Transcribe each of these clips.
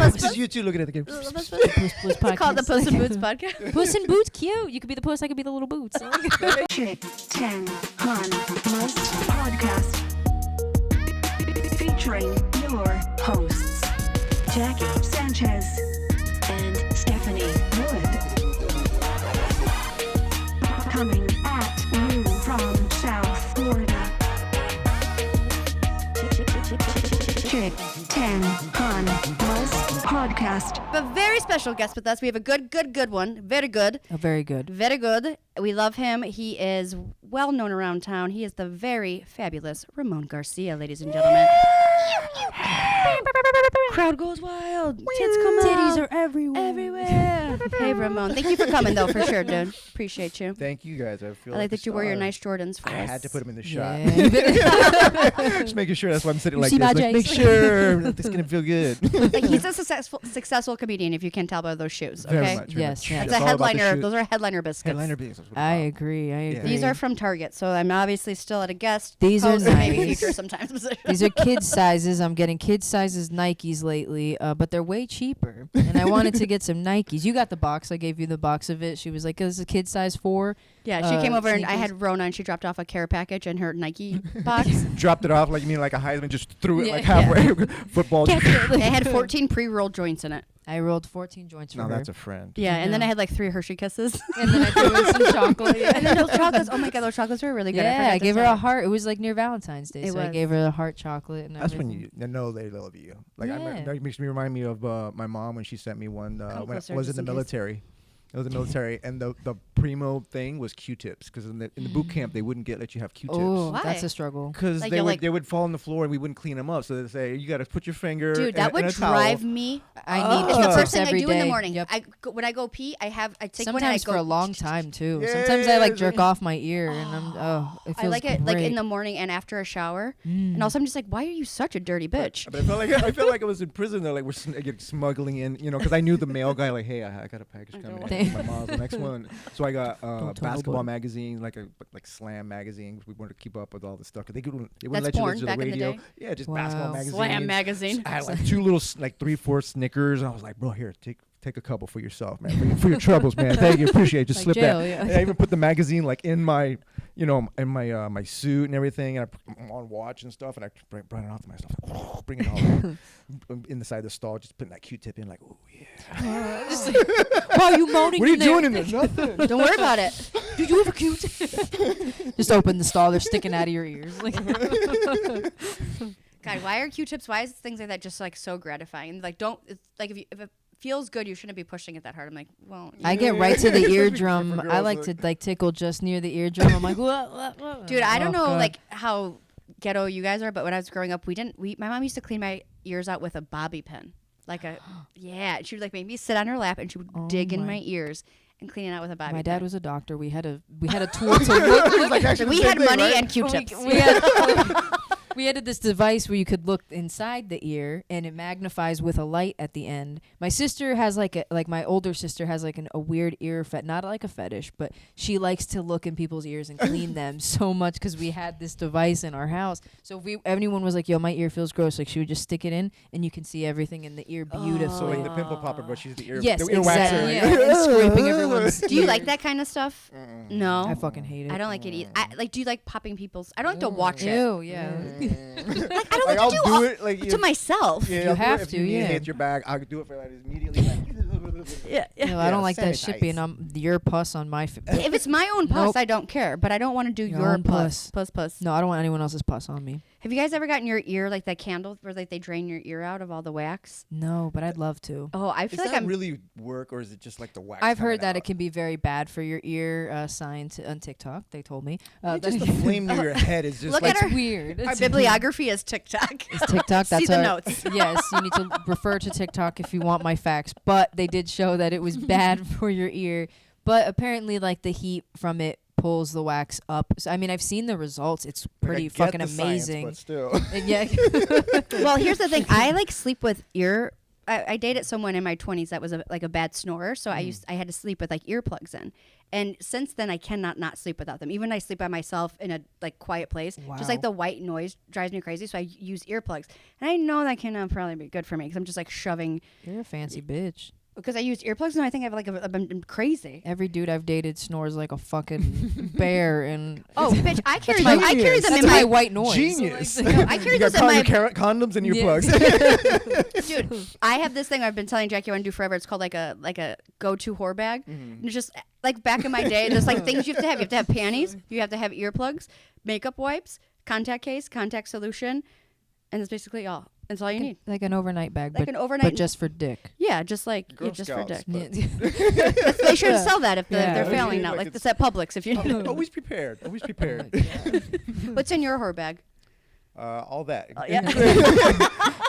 This is you two looking at the game. It's called the Puss in Boots podcast. Puss in Boots, cute. You could be the puss, I could be the little boots. Chick 10 Han Must Podcast. Featuring your hosts, Jackie Sanchez and Stephanie Wood. Coming at you from South Florida. Chick 10 Han Must Podcast. A very special guest with us. We have a good one. Very good. Very good. Very good. We love him. He is well known around town. He is the very fabulous Ramon Garcia, ladies and gentlemen. Crowd goes wild. Tits come out. Titties are everywhere. Everywhere. Hey, Ramon. Thank you for coming, though, for sure, dude. Appreciate you. Thank you guys. I feel I like that you wear your star. nice Jordans for I us. had to put them in the shot. Yeah. Just making sure that's why I'm sitting You like see this. my Like, make J's? sure that this is gonna feel good. Like, he's a successful comedian, if you can tell by those shoes, okay? Very much. Yes, yes. That's It's a all about the headliner. shoes. Those are headliner biscuits. Headliner beans. That's what I it's agree. These are from Target, so I'm obviously still at a guest. These are post and maybe nice. future sometimes. These are kid sizes. I'm getting kid sizes Nikes lately, but they're way cheaper. And I wanted to get some Nikes. You got the box. I gave you the box of it. She was like, "This is a kid size 4." Yeah, she came over and I sneakers. had Rona and she dropped off a care package in her Nike box. dropped it off like you mean like a Heisman, just threw it Yeah. like halfway. Football. It had 14 pre-rolled joints in it. I rolled 14 joints for No, her. that's a friend. Yeah, and then Yeah. I had like 3 Hershey Kisses. And then I threw in some chocolate. And then those chocolates, oh my God, those chocolates were really good. Yeah, forgot I to gave her tell a heart. It was like near Valentine's Day, It so I was. gave her a heart chocolate. And That's when everything. you know they love you. Like Yeah. that makes me remind me of my mom when she sent me one when I closer was in just the in case. military. It was the military, and the primo thing was Q-tips because in the boot camp they wouldn't let you have Q-tips. Oh, Why? that's a struggle. Because Like, they you're would like- they would fall on the floor and we wouldn't clean them up. So they say you got to put your finger. Dude, that in would a towel. drive me. I Oh. need It's the Q-tips first thing I every do in the day. morning. Yep. When I go pee, I take one and I Sometimes go for a long time too. Yeah, Sometimes I like yeah, jerk yeah. off my ear, and it feels I like it like great. in the morning and after a shower. And also I'm just like, why are you such a dirty bitch? But I felt like I was in prison though, like we're smuggling in, because I knew the mail guy. Like, hey, I got a package coming in. My mom's the next one. So I got tell basketball nobody. magazine, like Slam magazine. We wanted to keep up with all the stuff. They wouldn't That's let you porn listen to back the in the radio. day? Yeah, just Wow. basketball magazine. Slam magazine. I had like 2 little, like 3-4 Snickers, and I was like, bro, here, take a couple for yourself, man, for your troubles, man. Thank you, appreciate it. Just Like slip jail, that. yeah. And I even put the magazine like in my, in my my suit and everything, and I'm on watch and stuff, and I bring it off to myself, bring it all inside the stall, just putting that Q-tip in, like, oh yeah. Why are you moaning? What are you in there? doing in there? Nothing. Don't worry about it. Do you have a cute? Just open the stall. They're sticking out of your ears. Like, God, why are Q-tips? Why is things like that just like so gratifying? Like, it's like if it feels good, you shouldn't be pushing it that hard. I'm like, well, I get right to the Especially eardrum. for I girls, like to like tickle just near the eardrum. I'm like, what? dude, I don't know God. like how ghetto you guys are, but when I was growing up, my mom used to clean my ears out with a bobby pin, yeah. She would like make me sit on her lap and she would dig in my ears and clean it out with a bobby pin. My dad was a doctor. We had a tool to look. So we had money and Q-tips. We had this device where you could look inside the ear, and it magnifies with a light at the end. My sister has my older sister has a weird ear not like a fetish, but she likes to look in people's ears and clean them so much because we had this device in our house. So if anyone was like, "Yo, my ear feels gross," like she would just stick it in, and you can see everything in the ear beautifully. So like the pimple popper, but she's the ear. Yes, the ear exactly. waxer. Yeah, and scraping everyone's. Do you like that kind of stuff? No. I fucking hate it. I don't like it either. Do you like popping people's? I don't like to watch it. Ew, yeah. Like, I don't like I'll to do it like to myself. Yeah, You I'll do it have if to, you need yeah. to hit your bag. I'll do it for that immediately. Like, Yeah. No, I don't like that sanitize. shit being your puss on my. If it's my own puss, Nope. I don't care. But I don't want to do Your your own puss. puss. Puss. No, I don't want anyone else's puss on me. Have you guys ever gotten your ear like that candle where like they drain your ear out of all the wax? No, but I'd love to. Oh, I Does feel like that I'm. really work, or is it just like the wax? I've heard coming that it out? can be very bad for your ear. Science on TikTok, they told me. Just the flame near your head is just Look like at her- weird. Our It's bibliography is TikTok. It's TikTok. That's See the our, notes. Yes, you need to refer to TikTok if you want my facts. But they did show that it was bad for your ear. But apparently, like the heat from it pulls the wax up. So, I mean, I've seen the results. It's Like, I pretty get fucking the science, amazing. but still. Yeah. Well, here's the thing. I like sleep with ear I dated someone in my 20s that was like a bad snorer, so I had to sleep with like earplugs in. And since then, I cannot not sleep without them. Even I sleep by myself in a like quiet place. Wow. Just like the white noise drives me crazy, so I use earplugs. And I know that cannot probably be good for me because I'm just like shoving. You're a fancy bitch. Because I use earplugs and I think I have like I'm crazy. Every dude I've dated snores like a fucking bear, and Oh, bitch! I carry That's them. I carry them that's in my my white noise. Genius. No, I carry You got those in my condoms and Yeah. earplugs. dude. I have this thing I've been telling Jackie I want to do forever. It's called like a go-to whore bag. And it's just like back in my day. There's like things you have to have. You have to have panties. You have to have earplugs, makeup wipes, contact case, contact solution, and that's basically all. That's all you need. Like an overnight bag, Like but, an overnight. but just for dick. yeah, just like Girl just for Scouts, dick. but- They should sell that if Yeah. they're failing now. Like Like it's- this at Publix. If you need it. Always prepared. Always prepared. What's in your whore bag? All that. Yeah.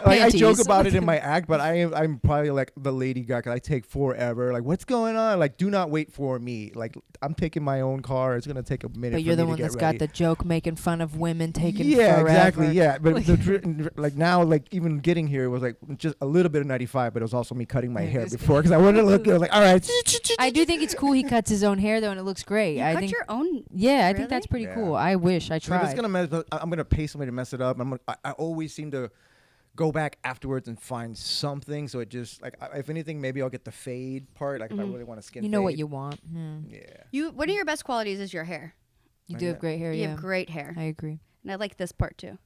Like, I joke Panties. about it in my act, but I'm probably like the lady guy because I take forever. Like, what's going on? Like, do not wait for me. Like, I'm taking my own car. It's gonna take a minute. But for you're me the to one get that's ready. got the joke making fun of women taking Yeah, forever. exactly. Yeah, but like now, like even getting here was like just a little bit of 95, but it was also me cutting my hair before because I wanted to look good. Like, all right. I do think it's cool he cuts his own hair though, and it looks great. You I cut think. your own. Yeah, I Really? think that's pretty Yeah. cool. I wish I If it's tried. gonna mess, I'm gonna pay somebody to mess it up. I always seem to go back afterwards and find something. So it just like if anything, maybe I'll get the fade part. Like if I really want to skin. You know what fade. you want. Yeah. One of your best qualities is your hair. You I do know. have great hair. You Yeah, have great hair, I agree. and I like this part too.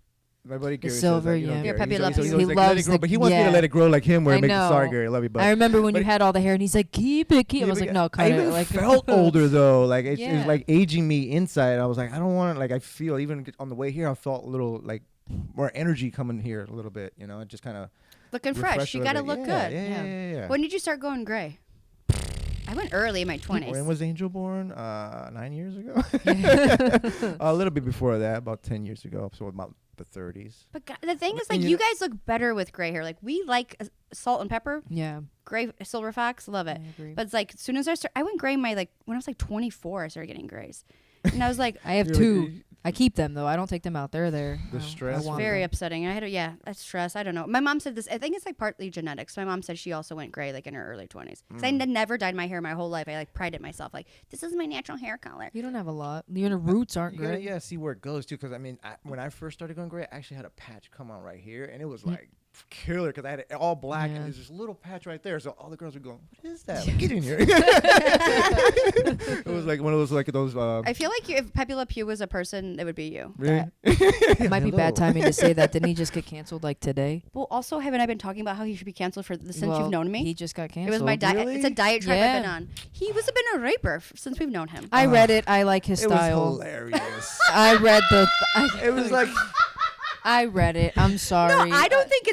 My buddy Gary silver, says that, you know, yeah. Gary. Your puppy He's loves always you. He like, let it loves grow, the- but he wants me yeah. to let it grow like him. Where I it makes know. sorry, Gary, love you, but I remember when but you had all the hair, and he's like, "Keep it, keep." it. I was like, "No, cut I it." even Like, felt older though. Like it Yeah. was like aging me inside. I was like, I don't want to. Like I feel even on the way here, I felt a little like more energy coming here a little bit. You know, it just kind of Looking fresh. You gotta look good. Yeah. When did you start going gray? I went early in my 20s. When was Angel born? 9 years ago. A little bit before that, about 10 years ago. So about the 30s. But the thing is, And like, you you know- guys look better with gray hair. Like, we like salt and pepper. Yeah, Gray silver fox, love it. I agree. But it's like, as soon as I went gray, when I was like 24, I started getting grays. And I was like, I have You're two. like, I keep them though. I don't take them out. They're there. The I stress want very them. upsetting. I had that's stress. I don't know. My mom said this. I think it's like partly genetics. My mom said she also went gray like in her early 20s. Because I never dyed my hair my whole life. I like prided myself. Like, this is my natural hair color. You don't have a lot. Your roots aren't You gotta, great. see where it goes too. Because I mean, when I first started going gray, I actually had a patch come on right here, and it was like killer because I had it all black, Yeah. and there's this little patch right there. So all the girls were going, "What is that? Like, get in here!" It was like one of those like those. I feel like if Pepe Le Pew was a person, it would be you. Really? It might be bad Hello. timing to say that. Didn't he just get canceled like today? Well, also, haven't I been talking about how he should be canceled since Well, you've known me? He just got It canceled. was my diet. Really? It's a diet tribe I've Yeah. been on. He was been a raper since we've known him. I read it. I like his It was style. hilarious. I read the. It was like I read it. I'm sorry. No, I don't think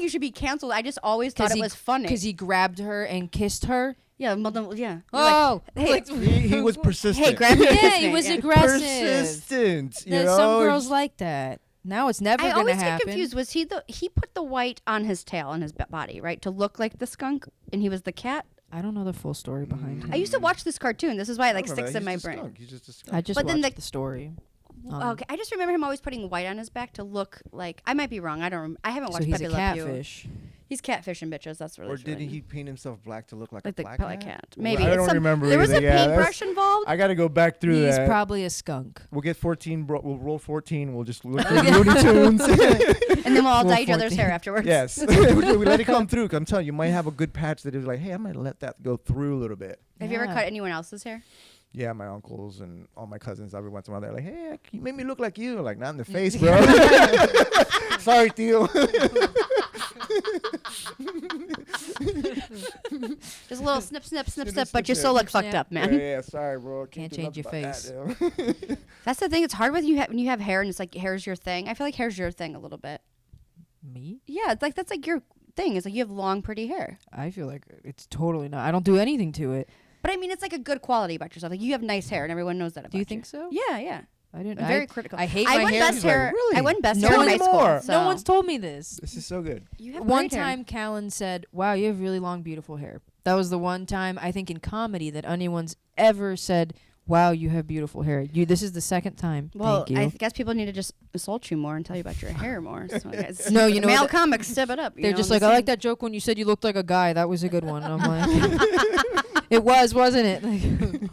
you should be canceled. I just always thought it was funny. because he grabbed her and kissed her. yeah, yeah. Oh, Hey, he was persistent. hey, grab me. and yeah, kiss he me. was Yeah. aggressive. Persistent. You There's know? some girls like that. Now it's never I gonna always get happen. confused. Was he put the white on his tail on his body, right, to look like the skunk, and he was the cat? I don't know the full story behind him. I used to watch this cartoon. This is why it like I remember sticks that. in my He's just a brain. skunk. He's just a skunk. I just But then watched the- the story. Okay, I just remember him always putting white on his back to look like. I might be wrong. I don't. I haven't So watched he's Pepe a Le Pew. catfish. He's catfishing bitches. That's really. Or did really he paint himself black to look like like a the black black cat? cat? Maybe. I It's don't some- remember. There was either. a Yeah, paintbrush involved. I got to go back through He's that. probably a skunk. We'll get 14. We'll roll 14. We'll just look for Looney Tunes. And then we'll all Well, dye each other's 14. hair afterwards. Yes, we let it come through. 'Cause I'm telling you, you might have a good patch that is like, hey, I might let that go through a little bit. Have you ever Yeah. cut anyone else's hair? Yeah, my uncles and all my cousins every once in a while they're like, hey, you made me look like you. Like, not in the face, bro. Sorry, Theo. Just a little snip, snip, snip, Snip, snip, snip, but you snip. still look Snip, fucked up, yeah, man. yeah, sorry, bro. Can't do change nothing your about face. that, you know? That's the thing. It's hard when you have hair and it's like hair's your thing. I feel like hair's your thing a little bit. Me? Yeah, it's like that's like your thing. It's like you have long, pretty hair. I feel like it's totally not. I don't do anything to it. But I mean, it's like a good quality about yourself. Like you have nice hair, and everyone knows that about Do you think so? Yeah, yeah. I didn't. I'm very critical. I hate I my won hair. best He's like, hair. really? I won best No hair in one high school. anymore. So. No one's told me this. This is so good. You have One great hair. time, Callan said, "Wow, you have really long, beautiful hair." That was the one time I think in comedy that anyone's ever said, Wow, you have beautiful hair. This is the second time. Well, Thank you. I guess people need to just assault you more and tell you about your hair more. So I guess No, you know male what? comics, step it up. They're just like, I like that joke when you said you looked like a guy. That was a good one. And I'm like, it was, wasn't it? Like,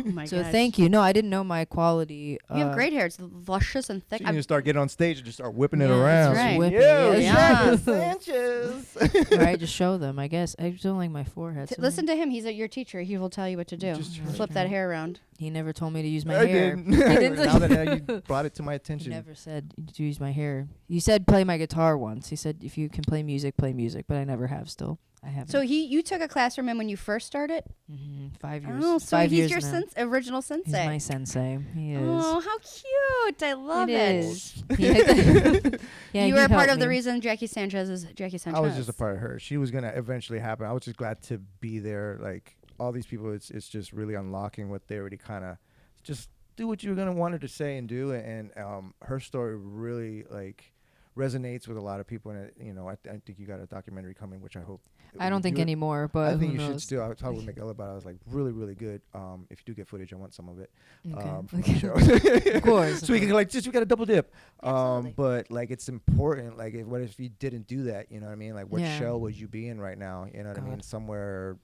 Oh my so gosh. thank you. No, I didn't know my quality. You have great hair. It's luscious and So thick. you can start getting on stage and just start whipping it Yeah, around. that's right. Whip it, Yo, yeah. Jackie Sanchez. All right, just show them. I guess I just don't like my forehead. so Listen to him. He's your teacher. He will tell you what to do. Just Flip that hair around. He never told me to use my I hair. did. didn't Now that you brought it to my He attention. never said to use my hair. He said play my guitar once. He said if you can play music, but I never have still. I haven't. So you took a class from him when you first started? 5 years. Oh, so 5 he's years your now. original He's sensei. my sensei. He is. Oh, how cute. I love It it. is. Yeah, You he were a part helped of the me. reason Jackie Sanchez is Jackie Sanchez. I was just a part of her. She was gonna eventually happen. I was just glad to be there. Like all these people, it's just really unlocking what they already kind of just do what you're gonna want her to say and do. And her story really like resonates with a lot of people. And I think you got a documentary coming, which I hope. I don't think anymore, but I think who you should knows? still. I was talking with Miguel about it. I was like, really, really good. If you do get footage, I want some of it Okay. from the show. Of course. So we can like we got a double dip. Absolutely. But like it's important. Like what if you didn't do that? You know what I mean? Like what Yeah. shell would you be in right now? You know what I mean? God. Somewhere,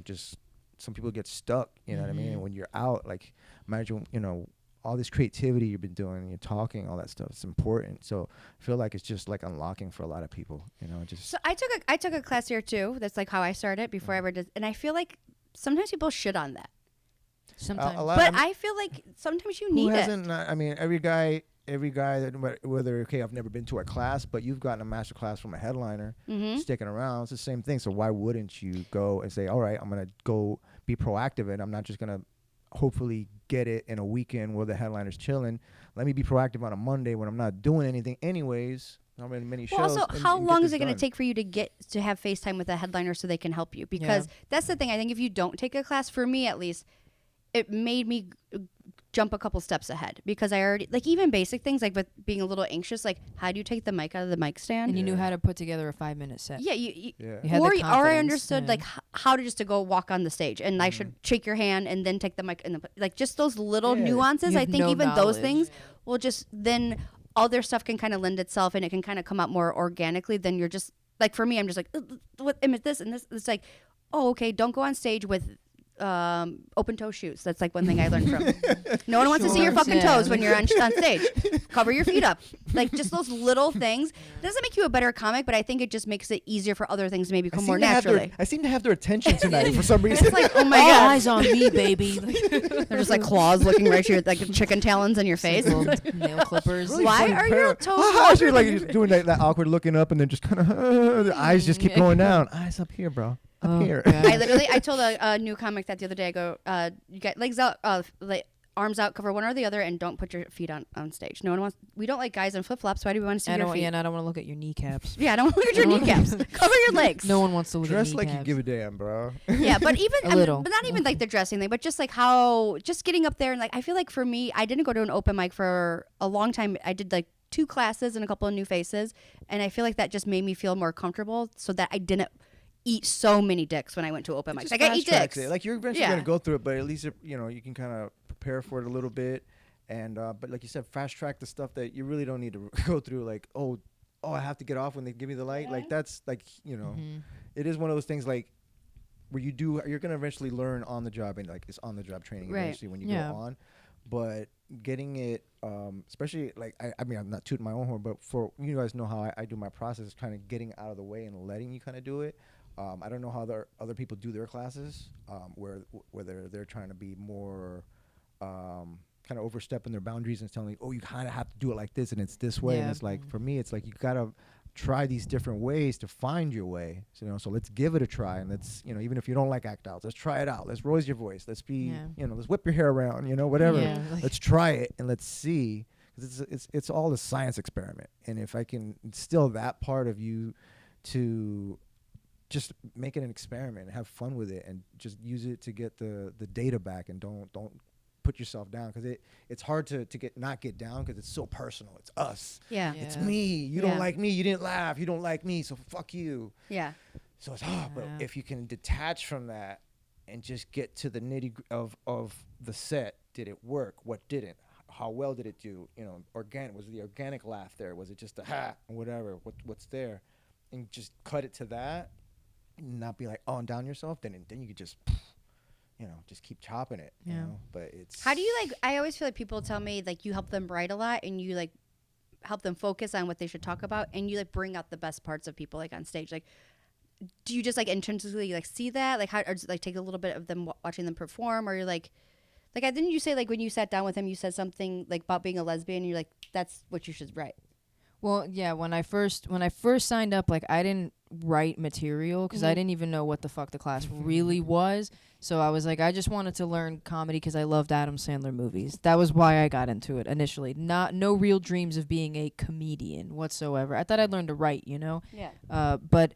just some people get stuck. You know what I mean? And when you're out, like imagine, all this creativity you've been doing, you're talking, all that stuff. It's important. So I feel like it's just like unlocking for a lot of people. Just So I took a class here too. That's like how I started before I ever did. And I feel like sometimes people shit on that. Sometimes. a lot. But I feel like sometimes you Who need it. hasn't? I mean, every guy that whether I've never been to a class, but you've gotten a master class from a headliner, sticking around. It's the same thing. So why wouldn't you go and say, all right, I'm gonna go be proactive, and I'm not just gonna hopefully get it in a weekend where the headliner's chilling. Let me be proactive on a Monday when I'm not doing anything anyways. I'm in many shows. Well, also, and how get long this is it going to done. take for you to get to have FaceTime with a headliner so they can help you? Because that's the thing. I think if you don't take a class, for me at least, it made me jump a couple steps ahead because I already like even basic things like with being a little anxious, like how do you take the mic out of the mic stand? and you knew how to put together a 5-minute set. Yeah, you Yeah. You had the or I confidence, understood yeah. like how to just to go walk on the stage and I should shake your hand and then take the mic and like just those little Yeah. nuances. You I have think no even those knowledge. things will just then other stuff can kind of lend itself and it can kind of come out more organically than you're just like for me I'm just like what image this and this it's like oh okay don't go on stage with open toe shoes. That's like one thing I learned from. No one wants to see your Shorts, fucking yeah. toes when you're on stage. Cover your feet up. Like just those little things. It doesn't make you a better comic, but I think it just makes it easier for other things to maybe come more naturally. I seem to have their attention tonight for some reason. It's like, oh my All god. eyes on me, baby. They're just like claws looking right to your like chicken talons in your face. Little nail clippers. Really Why funny are pair. your toes Ah, you're longer like than just doing that awkward looking up and then just kind of the eyes just keep going down. Eyes up here, bro. Up Oh, here. God. I told a new comic that the other day. I go, you get legs out, like arms out, cover one or the other, and don't put your feet on stage. No one wants. We don't like guys in flip flops. Why do we want to see I your don't, feet? yeah, and I don't want to look at your kneecaps. Yeah, I don't want to look at your kneecaps. Cover your legs. No one wants to look Dress at like kneecaps. you give a damn, bro. Yeah, but even A little. but not even like the dressing thing, but just like how just getting up there and like I feel like for me, I didn't go to an open mic for a long time. I did like 2 classes and a couple of new faces, and I feel like that just made me feel more comfortable, so that I didn't eat so many dicks when I went to open mics. Just Like I eat fast tracks dicks. it. Like you're eventually Yeah. gonna go through it, but at least you can kind of prepare for it a little bit. And but like you said, fast track the stuff that you really don't need to go through. Like oh, I have to get off when they give me the light. Like that's like it is one of those things like where you're gonna eventually learn on the job and like it's on the job training Right. eventually when you Yeah. go on. But getting it, especially like I mean I'm not tooting my own horn, but for you guys know how I do my process, kind of getting out of the way and letting you kind of do it. I don't know how other people do their classes, whether they're trying to be more kind of overstepping their boundaries and telling you, oh, you kind of have to do it like this and it's this way. And Yeah. it's like, for me, it's like you got to try these different ways to find your way. So, so let's give it a try. And let's, even if you don't like act outs, let's try it out. Let's raise your voice. Let's be, let's whip your hair around, whatever. Yeah, like- Let's try it and let's see. 'Cause it's all a science experiment. And if I can instill that part of you to just make it an experiment and have fun with it and just use it to get the data back and don't put yourself down because it's hard to not get down because it's so personal. It's us. Yeah. It's Yeah. me. You Yeah. don't like me. You didn't laugh. You don't like me. So fuck you. Yeah. So it's hard. But if you can detach from that and just get to the nitty of the set did it work? What didn't? How well did it do? You know, was the organic laugh there? Was it just a ha or whatever? What's there? And just cut it to that, and not be like, oh, and down yourself. Then you could just, you know, just keep chopping it. You know, but it's. How do you like? I always feel like people tell me like you help them write a lot and you like help them focus on what they should talk about, and you like bring out the best parts of people like on stage. Like, do you just like intrinsically like see that? Like, how or does it, like take a little bit of them watching them perform, or you're like didn't you say like when you sat down with him, you said something like about being a lesbian, and you're like, that's what you should write. Well, yeah, when I first signed up, like I didn't write material because I didn't even know what the fuck the class really was. So I was like, I just wanted to learn comedy because I loved Adam Sandler movies. That was why I got into it initially. No real dreams of being a comedian whatsoever. I thought I'd learn to write, you know. Yeah. But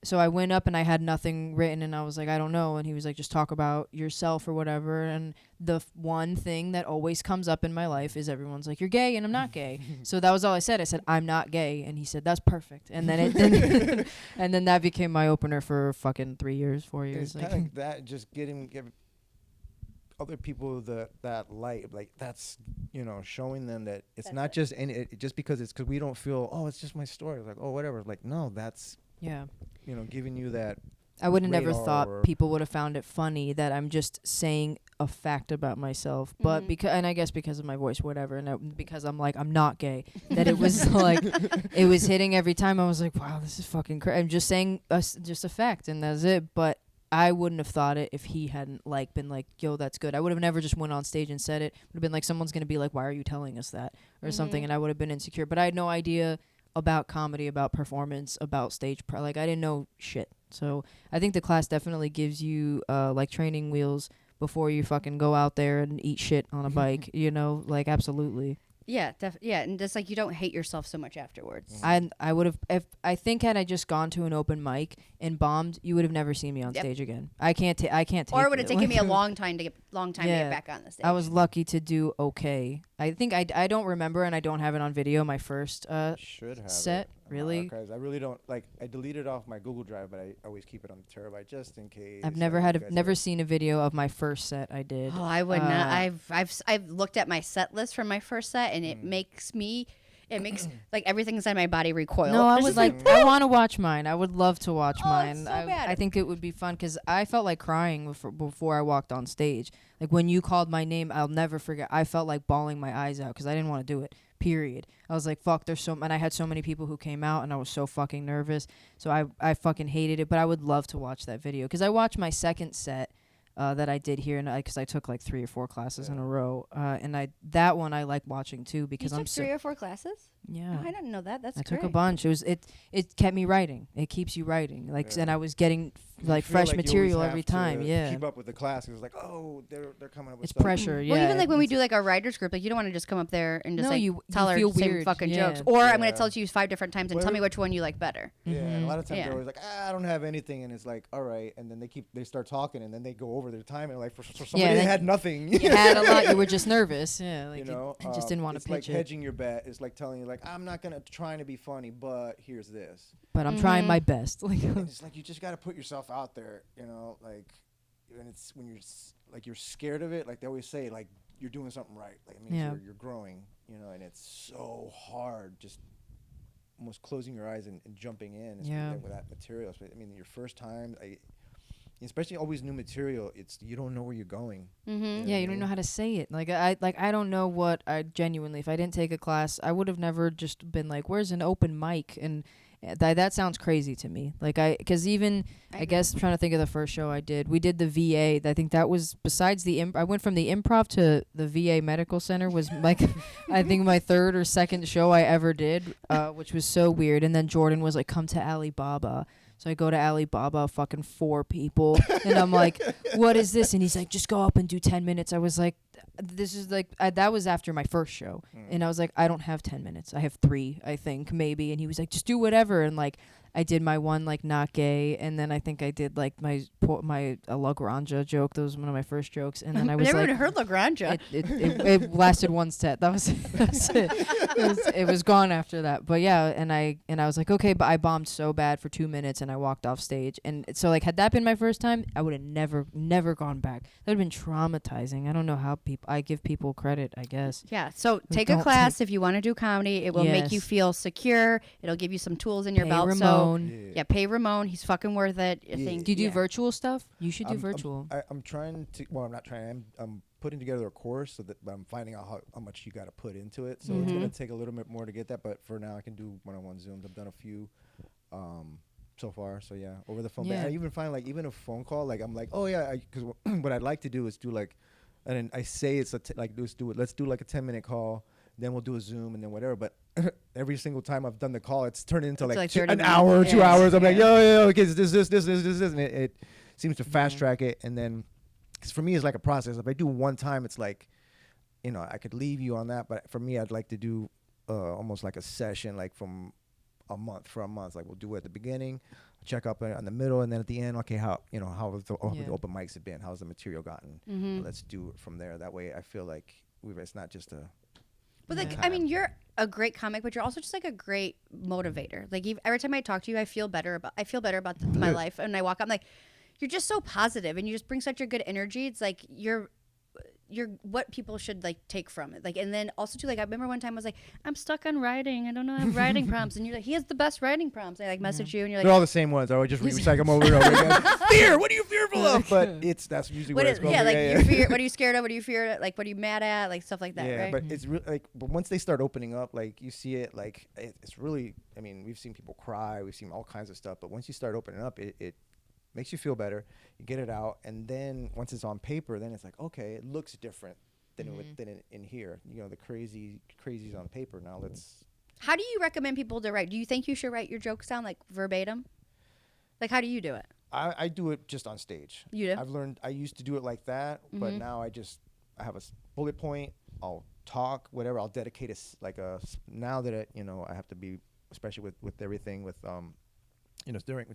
so I went up and I had nothing written, and I was like, I don't know. And he was like, just talk about yourself or whatever. And the one thing that always comes up in my life is everyone's like, you're gay, and I'm not gay. So that was all I said. I said, I'm not gay. And he said, that's perfect. And then and then that became my opener for fucking 4 years. It's kind of that, just give other people that light, like that's, you know, showing them that it's That's not it. just just because it's because we don't feel, oh, it's just my story, like, oh, whatever, like, no, that's, yeah. you know, giving you that. I would have never radar thought or- people would have found it funny that I'm just saying a fact about myself, but and I guess because of my voice, whatever, and because I'm like, I'm not gay, that it was like, it was hitting every time. I was like, wow, this is fucking crazy. I'm just saying just a fact, and that's it. But I wouldn't have thought it if he hadn't like been like, yo, that's good. I would have never just went on stage and said it. Would have been like, someone's gonna be like, why are you telling us that or something, and I would have been insecure. But I had no idea about comedy, about performance, about stage like I didn't know shit. So I think the class definitely gives you like training wheels before you fucking go out there and eat shit on a bike, you know, like absolutely. Yeah, yeah, and just like you don't hate yourself so much afterwards. I would have, if I think had I just gone to an open mic and bombed, you would have never seen me on Yep. stage again. I can't take Or it would have it. taken me a long time to get back on the stage. I was lucky to do okay. I think I don't remember, and I don't have it on video. My first Should have set, it in my really? archives. I really don't, like, I deleted off my Google Drive, but I always keep it on the terabyte just in case. I've never like, you guys never ever- seen a video of my first set I did. Oh, I would not. I've looked at my set list from my first set, and it makes like everything inside my body recoil. No, I It's would just like. I want to watch mine. I would love to watch Oh, mine. it's so bad. I think it would be fun because I felt like crying before I walked on stage. Like when you called my name, I'll never forget. I felt like bawling my eyes out because I didn't want to do it. Period. I was like, fuck. And I had so many people who came out, and I was so fucking nervous. So I fucking hated it. But I would love to watch that video because I watched my second set. That I did here, and because I took like 3 or 4 classes in a row, and that one I like watching too because you I'm took 3 or 4 classes? yeah. Oh, I didn't know that. That's I great. took a bunch. It kept me writing. It keeps you writing. Like, Yeah. and I was getting You like feel fresh like you always material have every to time. Yeah, keep up with the class. It's like, oh, they're coming up with it's stuff. pressure. Yeah. Well, even like when we do like our writers group, like you don't want to just come up there and just No, like you tell her feel same weird, fucking yeah. jokes, or I'm gonna Yeah. tell it to you 5 different times and Well, tell me which one you like better. Yeah, and a lot of times Yeah. they're always like, I don't have anything, and it's like, all right, and then they start talking, and then they go over their time, and like for somebody that then had nothing, You had a lot. You were just nervous. Yeah, like you know, you just didn't want to it's like pitch it. hedging your bet. It's like telling you, like, I'm not trying to be funny, but here's this. But I'm trying Mm-hmm. my best. Like, And it's like you just got to put yourself out there, you know, like, and it's when you're scared of it, like they always say, like you're doing something right, like it means Yeah. you're growing, you know, and it's so hard just almost closing your eyes and jumping in, Yeah. with that material. I mean, your first time, especially always new material, you don't know where you're going. Mm-hmm. yeah, you don't know how to say it. Like I don't know what I genuinely. If I didn't take a class, I would have never just been like, "Where's an open mic?" And that sounds crazy to me. Like because even I guess I'm trying to think of the first show I did. We did the VA. I think that was besides I went from the improv to the VA Medical Center was like I think my 3rd or 2nd show I ever did, which was so weird. And then Jordan was like, "Come to Alibaba." So I go to Alibaba, fucking 4 people, and I'm like, "What is this?" And he's like, "Just go up and do 10 minutes." I was like, "This is like that was after my first show," and I was like, "I don't have 10 minutes. I have 3, I think maybe." And he was like, "Just do whatever." And like I did my one like not gay, and then I think I did like my La Granja joke. That was one of my first jokes, and then I I've was never like, even heard La Granja. it lasted one set. That was it. It was gone after that. But yeah, and I was like, okay, but I bombed so bad for 2 minutes, and I walked off stage. And so like, had that been my first time, I would have never gone back. That would have been traumatizing. I don't know how I give people credit, I guess. Yeah, so We take a don't class if you want to do comedy. It will make you Yes. feel secure. It'll give you some tools in your Pay belt. Ramon. So pay Ramon. He's fucking worth it. I Yeah. think. Do you do yeah. virtual stuff? You should do virtual. I'm trying to. Well, I'm not trying. I'm putting together a course so that but I'm finding out how much you got to put into it. So it's gonna take a little bit more to get that. But for now, I can do one-on-one Zooms. I've done a few so far. So yeah, over the phone. Yeah. But I even find like even a phone call. Like I'm like, oh yeah, because what I'd like to do is do like, and then I say it's let's do it. Let's do like a 10-minute call. Then we'll do a Zoom and then whatever. But every single time I've done the call, it's turned into like 30 an minutes. hour, 2 Yeah. hours. I'm like, Yeah. yo, okay, it's this, and it seems to fast track it. And then, because for me, it's like a process. If I do one time, it's like, I could leave you on that. But for me, I'd like to do almost like a session, like from a month. Like we'll do it at the beginning, check up on the middle, and then at the end, okay, how has the open mics have been? How's the material gotten? Let's do it from there. That way, I feel like it's not just a. But like, I mean, you're a great comic, but you're also just like a great motivator. Like every time I talk to you, I feel better about my life, and I walk up, I'm like, you're just so positive, and you just bring such a good energy. It's like you're what people should like take from it. Like, and then also too, like I remember one time I was like, I'm stuck on writing. I don't know, I have writing prompts, and you're like, he has the best writing prompts. I like message you, and you're like, They're all the same ones. I would just recycle them over and over again. Fear. What are you fearful of? But that's usually what it's called. yeah, like you're fear. What are you scared of? What are you feared? Like, what are you mad at? Like stuff like that. Yeah, right? but it's really like, but once they start opening up, like you see it, like it's really. I mean, we've seen people cry, we've seen all kinds of stuff, but once you start opening up, it makes you feel better. You get it out, and then once it's on paper, then it's like, okay, it looks different than in here. The crazies on paper. Now let's. How do you recommend people to write? Do you think you should write your jokes down like verbatim? Like, how do you do it? I do it just on stage. You do? I've learned. I used to do it like that, but now I have a bullet point. I'll talk whatever. I'll dedicate now that I have to be, especially with everything with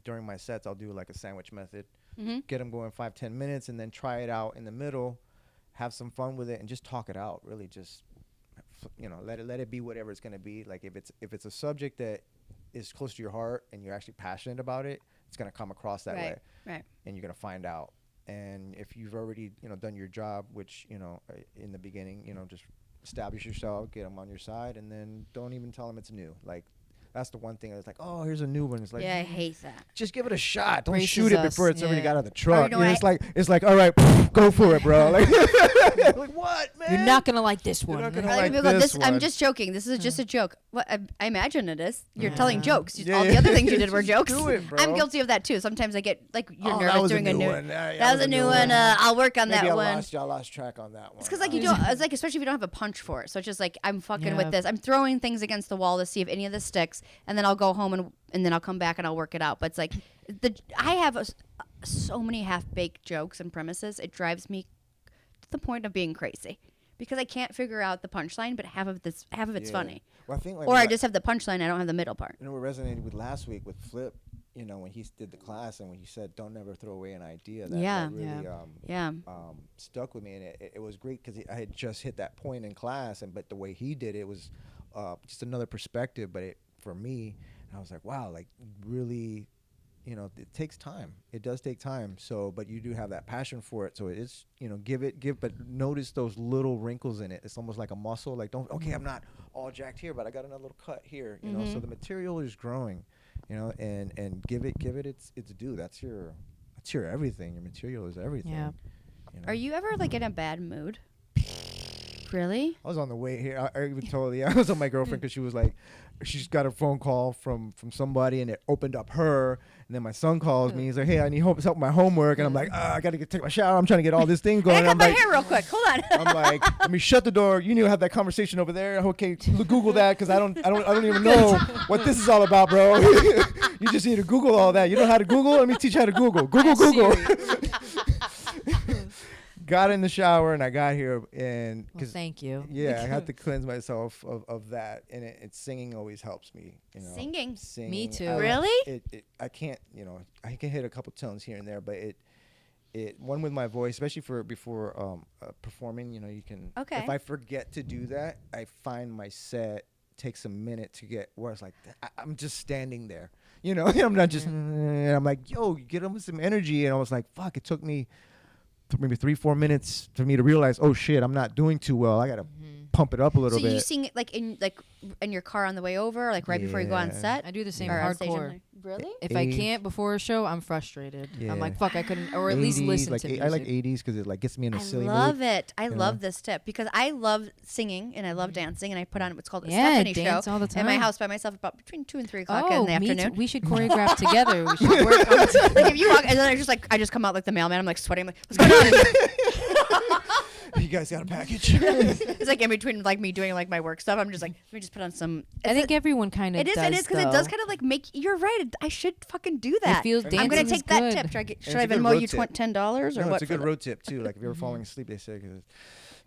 during my sets, I'll do like a sandwich method. Get them going 5-10 minutes, and then try it out in the middle. Have some fun with it and just talk it out. Really, just let it be whatever it's gonna be. Like if it's a subject that is close to your heart and you're actually passionate about it, it's gonna come across that way. Right. And you're gonna find out. And if you've already done your job, which in the beginning, just establish yourself, get them on your side, and then don't even tell them it's new. Like. That's the one thing. It's like, oh, here's a new one. It's like, Yeah, I hate that. just give it a shot. Don't Braces shoot it us, before it's already yeah. got out of the truck. you know It's like, all right, go for it, bro. Like, like what, man? You're not gonna like this one. not gonna I like people go, this I'm one. just joking. This is just a joke. What I imagine it is. You're Yeah. telling jokes. Yeah, All the yeah. other things you did were Just jokes. do it, bro. I'm guilty of that too. Sometimes I get like you're Oh, nervous that was doing a a new new one. Yeah, that was a new one. I'll work on Maybe that I one. lost track on that one. It's because like you don't. It's like especially if you don't have a punch for it. So it's just like I'm fucking Yeah. with this. I'm throwing things against the wall to see if any of this sticks, and then I'll go home and then I'll come back and I'll work it out. But it's like I have so many half-baked jokes and premises. It drives me to the point of being crazy because I can't figure out the punchline, but half of it's Yeah. funny. Well, I think like Or I what- just have the punchline. I don't have the middle part. what resonated with last week with Flip. When he did the class and when he said, "Don't never throw away an idea." That, Yeah. that really Yeah. stuck with me, and it was great because I had just hit that point in class, but the way he did it was just another perspective. But for me, and I was like, wow, like really, it takes time. It does take time. So, but you do have that passion for it. So it is, but notice those little wrinkles in it. It's almost like a muscle. Like, I'm not all jacked here, but I got another little cut here. So the material is growing. And give it its due. That's your everything. Your material is everything. Yeah. Are you ever like in a bad mood? Really? I was on the way here. I even told I was on my girlfriend because she was like, she's got a phone call from somebody and it opened up her. And then my son calls me. He's like, hey, I need help with my homework. And I'm like, I got to take my shower. I'm trying to get all this thing I going. gotta cut I'm my like, hair real quick. Hold on. I'm like, let me shut the door. You need to have that conversation over there. Okay, Google that because I don't even know what this is all about, bro. You just need to Google all that. You know how to Google? Let me teach you how to Google. Google. got in the shower and I got here and Well, thank you. yeah, I had to cleanse myself of that, and it's singing always helps me. Singing. Me too. Really? I can't, I can hit a couple tones here and there, but one with my voice, especially before performing, you can. Okay. If I forget to do that, I find my set takes a minute to get where it's like I'm just standing there, I'm not just. And I'm like, yo, get on with some energy, and I was like, fuck, it took me maybe 3-4 minutes for me to realize, oh shit, I'm not doing too well. I gotta pump it up a little bit. So you sing it like in your car on the way over, or like right before you go on set? I do the same Or on stage and hardcore. like- Really? If I can't before a show, I'm frustrated. Yeah. I'm like, fuck, I couldn't, or at least 80s, listen like to I music. like 80s because it like gets me in a I silly love mood. it. I you love know? this tip because I love singing and I love dancing, and I put on what's called a Yeah, Stephanie dance show all the in my time. house by myself about between 2 and 3 o'clock in the me too. afternoon. We should choreograph together. We should work on it. Like if you walk, and then I just come out like the mailman. I'm like sweating. I'm like, what's going on? You guys got a package? It's like in between like me doing like my work stuff. I'm just like, let me just put on some. I think everyone kind of It is because it does kind of like make. You're right. I should fucking do that. It feels I'm dancing I'm gonna is take that good. tip. Should I it's a Venmo good road you tip. $10 or No, what? it's a for good that? road tip too. Like if you're falling asleep, they say 'cause it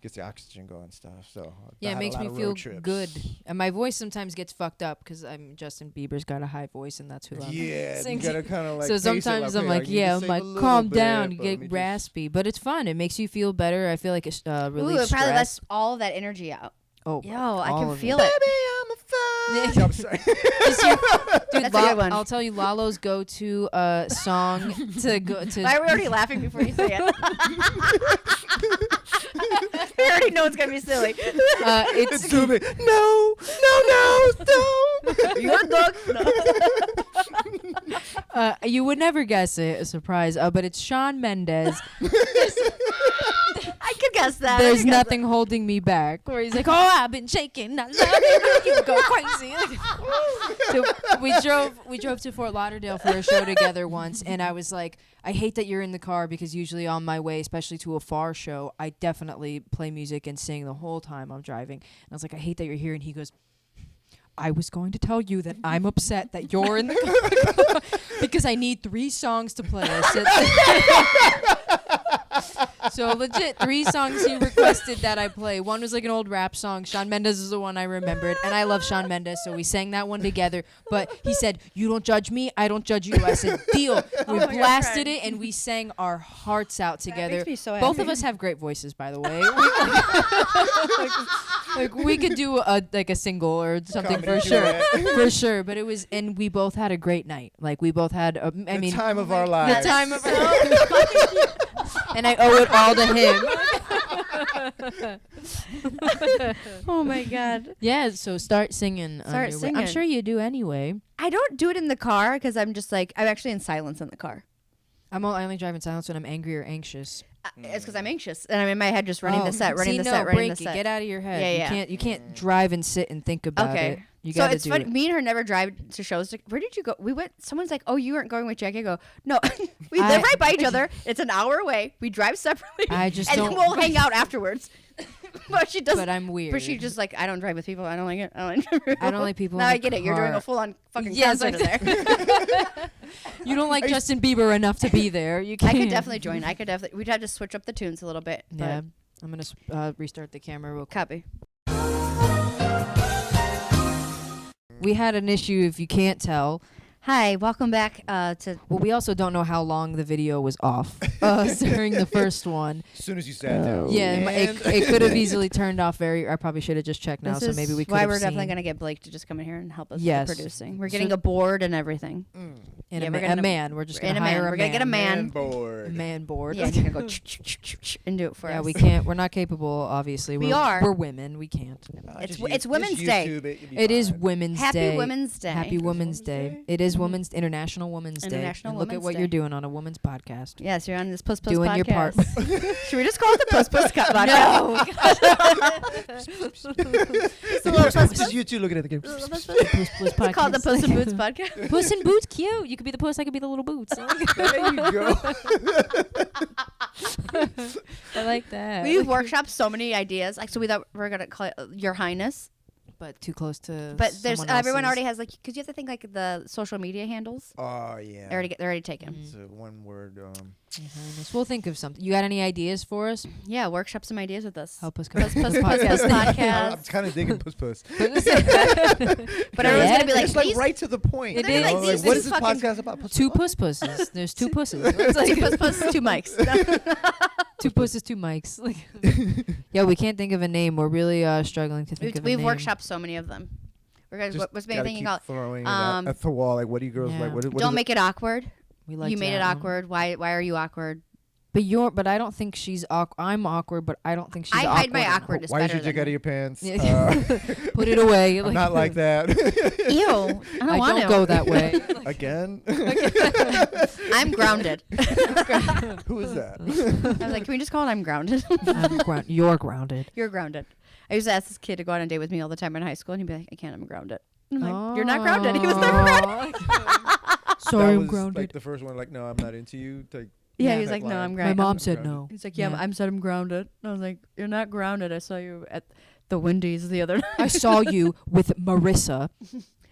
gets the oxygen going and stuff. So Yeah, I it had a makes lot me of feel road trips. good. And my voice sometimes gets fucked up because Justin Bieber's got a high voice, and that's who I'm. Yeah, you sings. gotta kind of like. So pace it sometimes I'm hey, I like, need to yeah, I'm sing a like, little calm bit, down, you but let get me just- raspy, but it's fun. It makes you feel better. I feel like it's Ooh, relieves it probably lets stress. all of that energy out. Oh, Yo, I all can of feel it. it. I'm a fan. Yeah. I'm sorry. Dude, That's a good one. I'll tell you, Lalo's go-to song to go to. Why are we already laughing before you say it? We already know it's gonna be silly. It's Zoom in. No, don't. Your dog. No. You would never guess it. A surprise, but it's Shawn Mendes. I could guess that. There's nothing holding me back. Where he's like, "Oh, I've been shaking, I love it, you go crazy." So we drove to Fort Lauderdale for a show together once, and I was like, I hate that you're in the car because usually on my way, especially to a far show, I definitely play music and sing the whole time I'm driving. And I was like, I hate that you're here. And he goes, I was going to tell you that I'm upset that you're in the car because I need 3 songs to play. I said, so legit 3 songs he requested that I play. One was like an old rap song. Shawn Mendes is the one I remembered, and I love Shawn Mendes, so we sang that one together. But he said, "You don't judge me, I don't judge you." I said, "Deal." We my blasted God. it, and we sang our hearts out together. makes me so Both of happy. us have great voices, by the way. Like we could do a single or something Comedy for sure, duet. for sure. But it was, and we both had a great night. Like we both had, I mean, time of our the lives. time of our and I owe it all to him. Oh my God. Yeah, so start singing. on Start your way. I'm singing. sure you do anyway. I don't do it in the car because I'm just like I'm actually in silence in the car. I only drive in silence when I'm angry or anxious. It's because I'm anxious and I'm in my head just running the set, running See, the no, set, running break the it. set. Get out of your head. Yeah, yeah. You can't drive and sit and think about Okay. it. You So gotta it's do funny. it. Me and her never drive to shows. Where did you go? We went. Someone's like, "Oh, you weren't going with Jackie." I go, "No, we live right by each other. It's an hour away. We drive separately. I just and don't- then we'll hang out afterwards." But she does. But I'm weird. But she just like, I don't drive with people. I don't like it. I don't like people. I don't like people Now in I the get it. You're doing car. a full on fucking Yes, concert I- in there. You don't like Justin Bieber enough to be there. You I can't. could definitely join. I could definitely. We'd have to switch up the tunes a little bit. Yeah, But I'm gonna restart the camera real quick. copy. We had an issue, if you can't tell. Hi, welcome back to. Well, we also don't know how long the video was off during the first one. As soon as you sat down. Yeah, And- it could have easily turned off very. I probably should have just checked now, This so is maybe we could why have we're definitely seen gonna get Blake to just come in here and help us Yes. with the producing. We're So- getting a board and everything. Mm. and Yeah, a, we're a gonna- man. We're just and gonna a man. hire We're gonna get a man. Man board. A man board. Yeah, and you're gonna go and do it for Yeah, us. we can't. We're not capable. Obviously, We we're, are. We're women. We can't. It's Women's Day. It is Women's Happy Day. Women's Day. Happy Women's Day. Day? It is Women's International Women's Day. International And look at Women's what Day. you're doing on a woman's podcast. Yes, you're on this Puss Puss Doing podcast. your part. Should we just call it the Puss Puss podcast? No. It's a little Puss This Puss. is you two looking at the game. Puss Puss It's called the podcast. Puss and Boots podcast. Puss in Boots, cute. You could be the puss. I could be the little boots. There you go. I like that. We've workshopped so many ideas. Like, so we thought we were gonna call it Your Highness. but too close to. But there's someone everyone else's. already has like because you have to think like the social media handles. Oh yeah. They're already taken. Mm-hmm. It's a one word. Your Highness. We'll think of something. You got any ideas for us? Yeah, workshop some ideas with us. Help us come. Puss podcast. I'm kind of digging puss puss. But everyone's gonna be like, it's like these right to the point. It you is. know? Like, these what is is this fucking- podcast about? Puss Two puss? pusses. There's two pusses. It's like two puss, two mics. two pusses, two mics. Like, yeah, we can't think of a name. We're really struggling to think of a We've name. workshopped so many of them. We're guys, Just what's gotta main thing keep called? throwing it at the wall. Like, what do you girls Yeah. like? What is Don't it? make it awkward. We liked You made it that one. awkward. Why are you awkward? But I don't think she's awkward. I'm awkward, but I don't think she's I awkward. hide my enough. awkwardness Why did better you dig than out of your pants? Yeah. Put it away. I'm not like that. Ew. I don't I want don't to. go that way. Again? I'm grounded. Who is that? I was like, can we just call it I'm grounded? You're grounded. You're grounded. I used to ask this kid to go on a date with me all the time in high school, and he'd be like, I can't, I'm grounded. I'm like, you're not grounded. He was never grounded. Sorry, That I'm was, grounded. Like the first one, like, no, I'm not into you. Like, Yeah, Yeah. he was like, no, line. I'm My grounded. mom I'm said grounded. no. He's like, yeah, Yeah. I said I'm grounded. And I was like, you're not grounded. I saw you at the Wendy's the other night. I saw you with Marissa.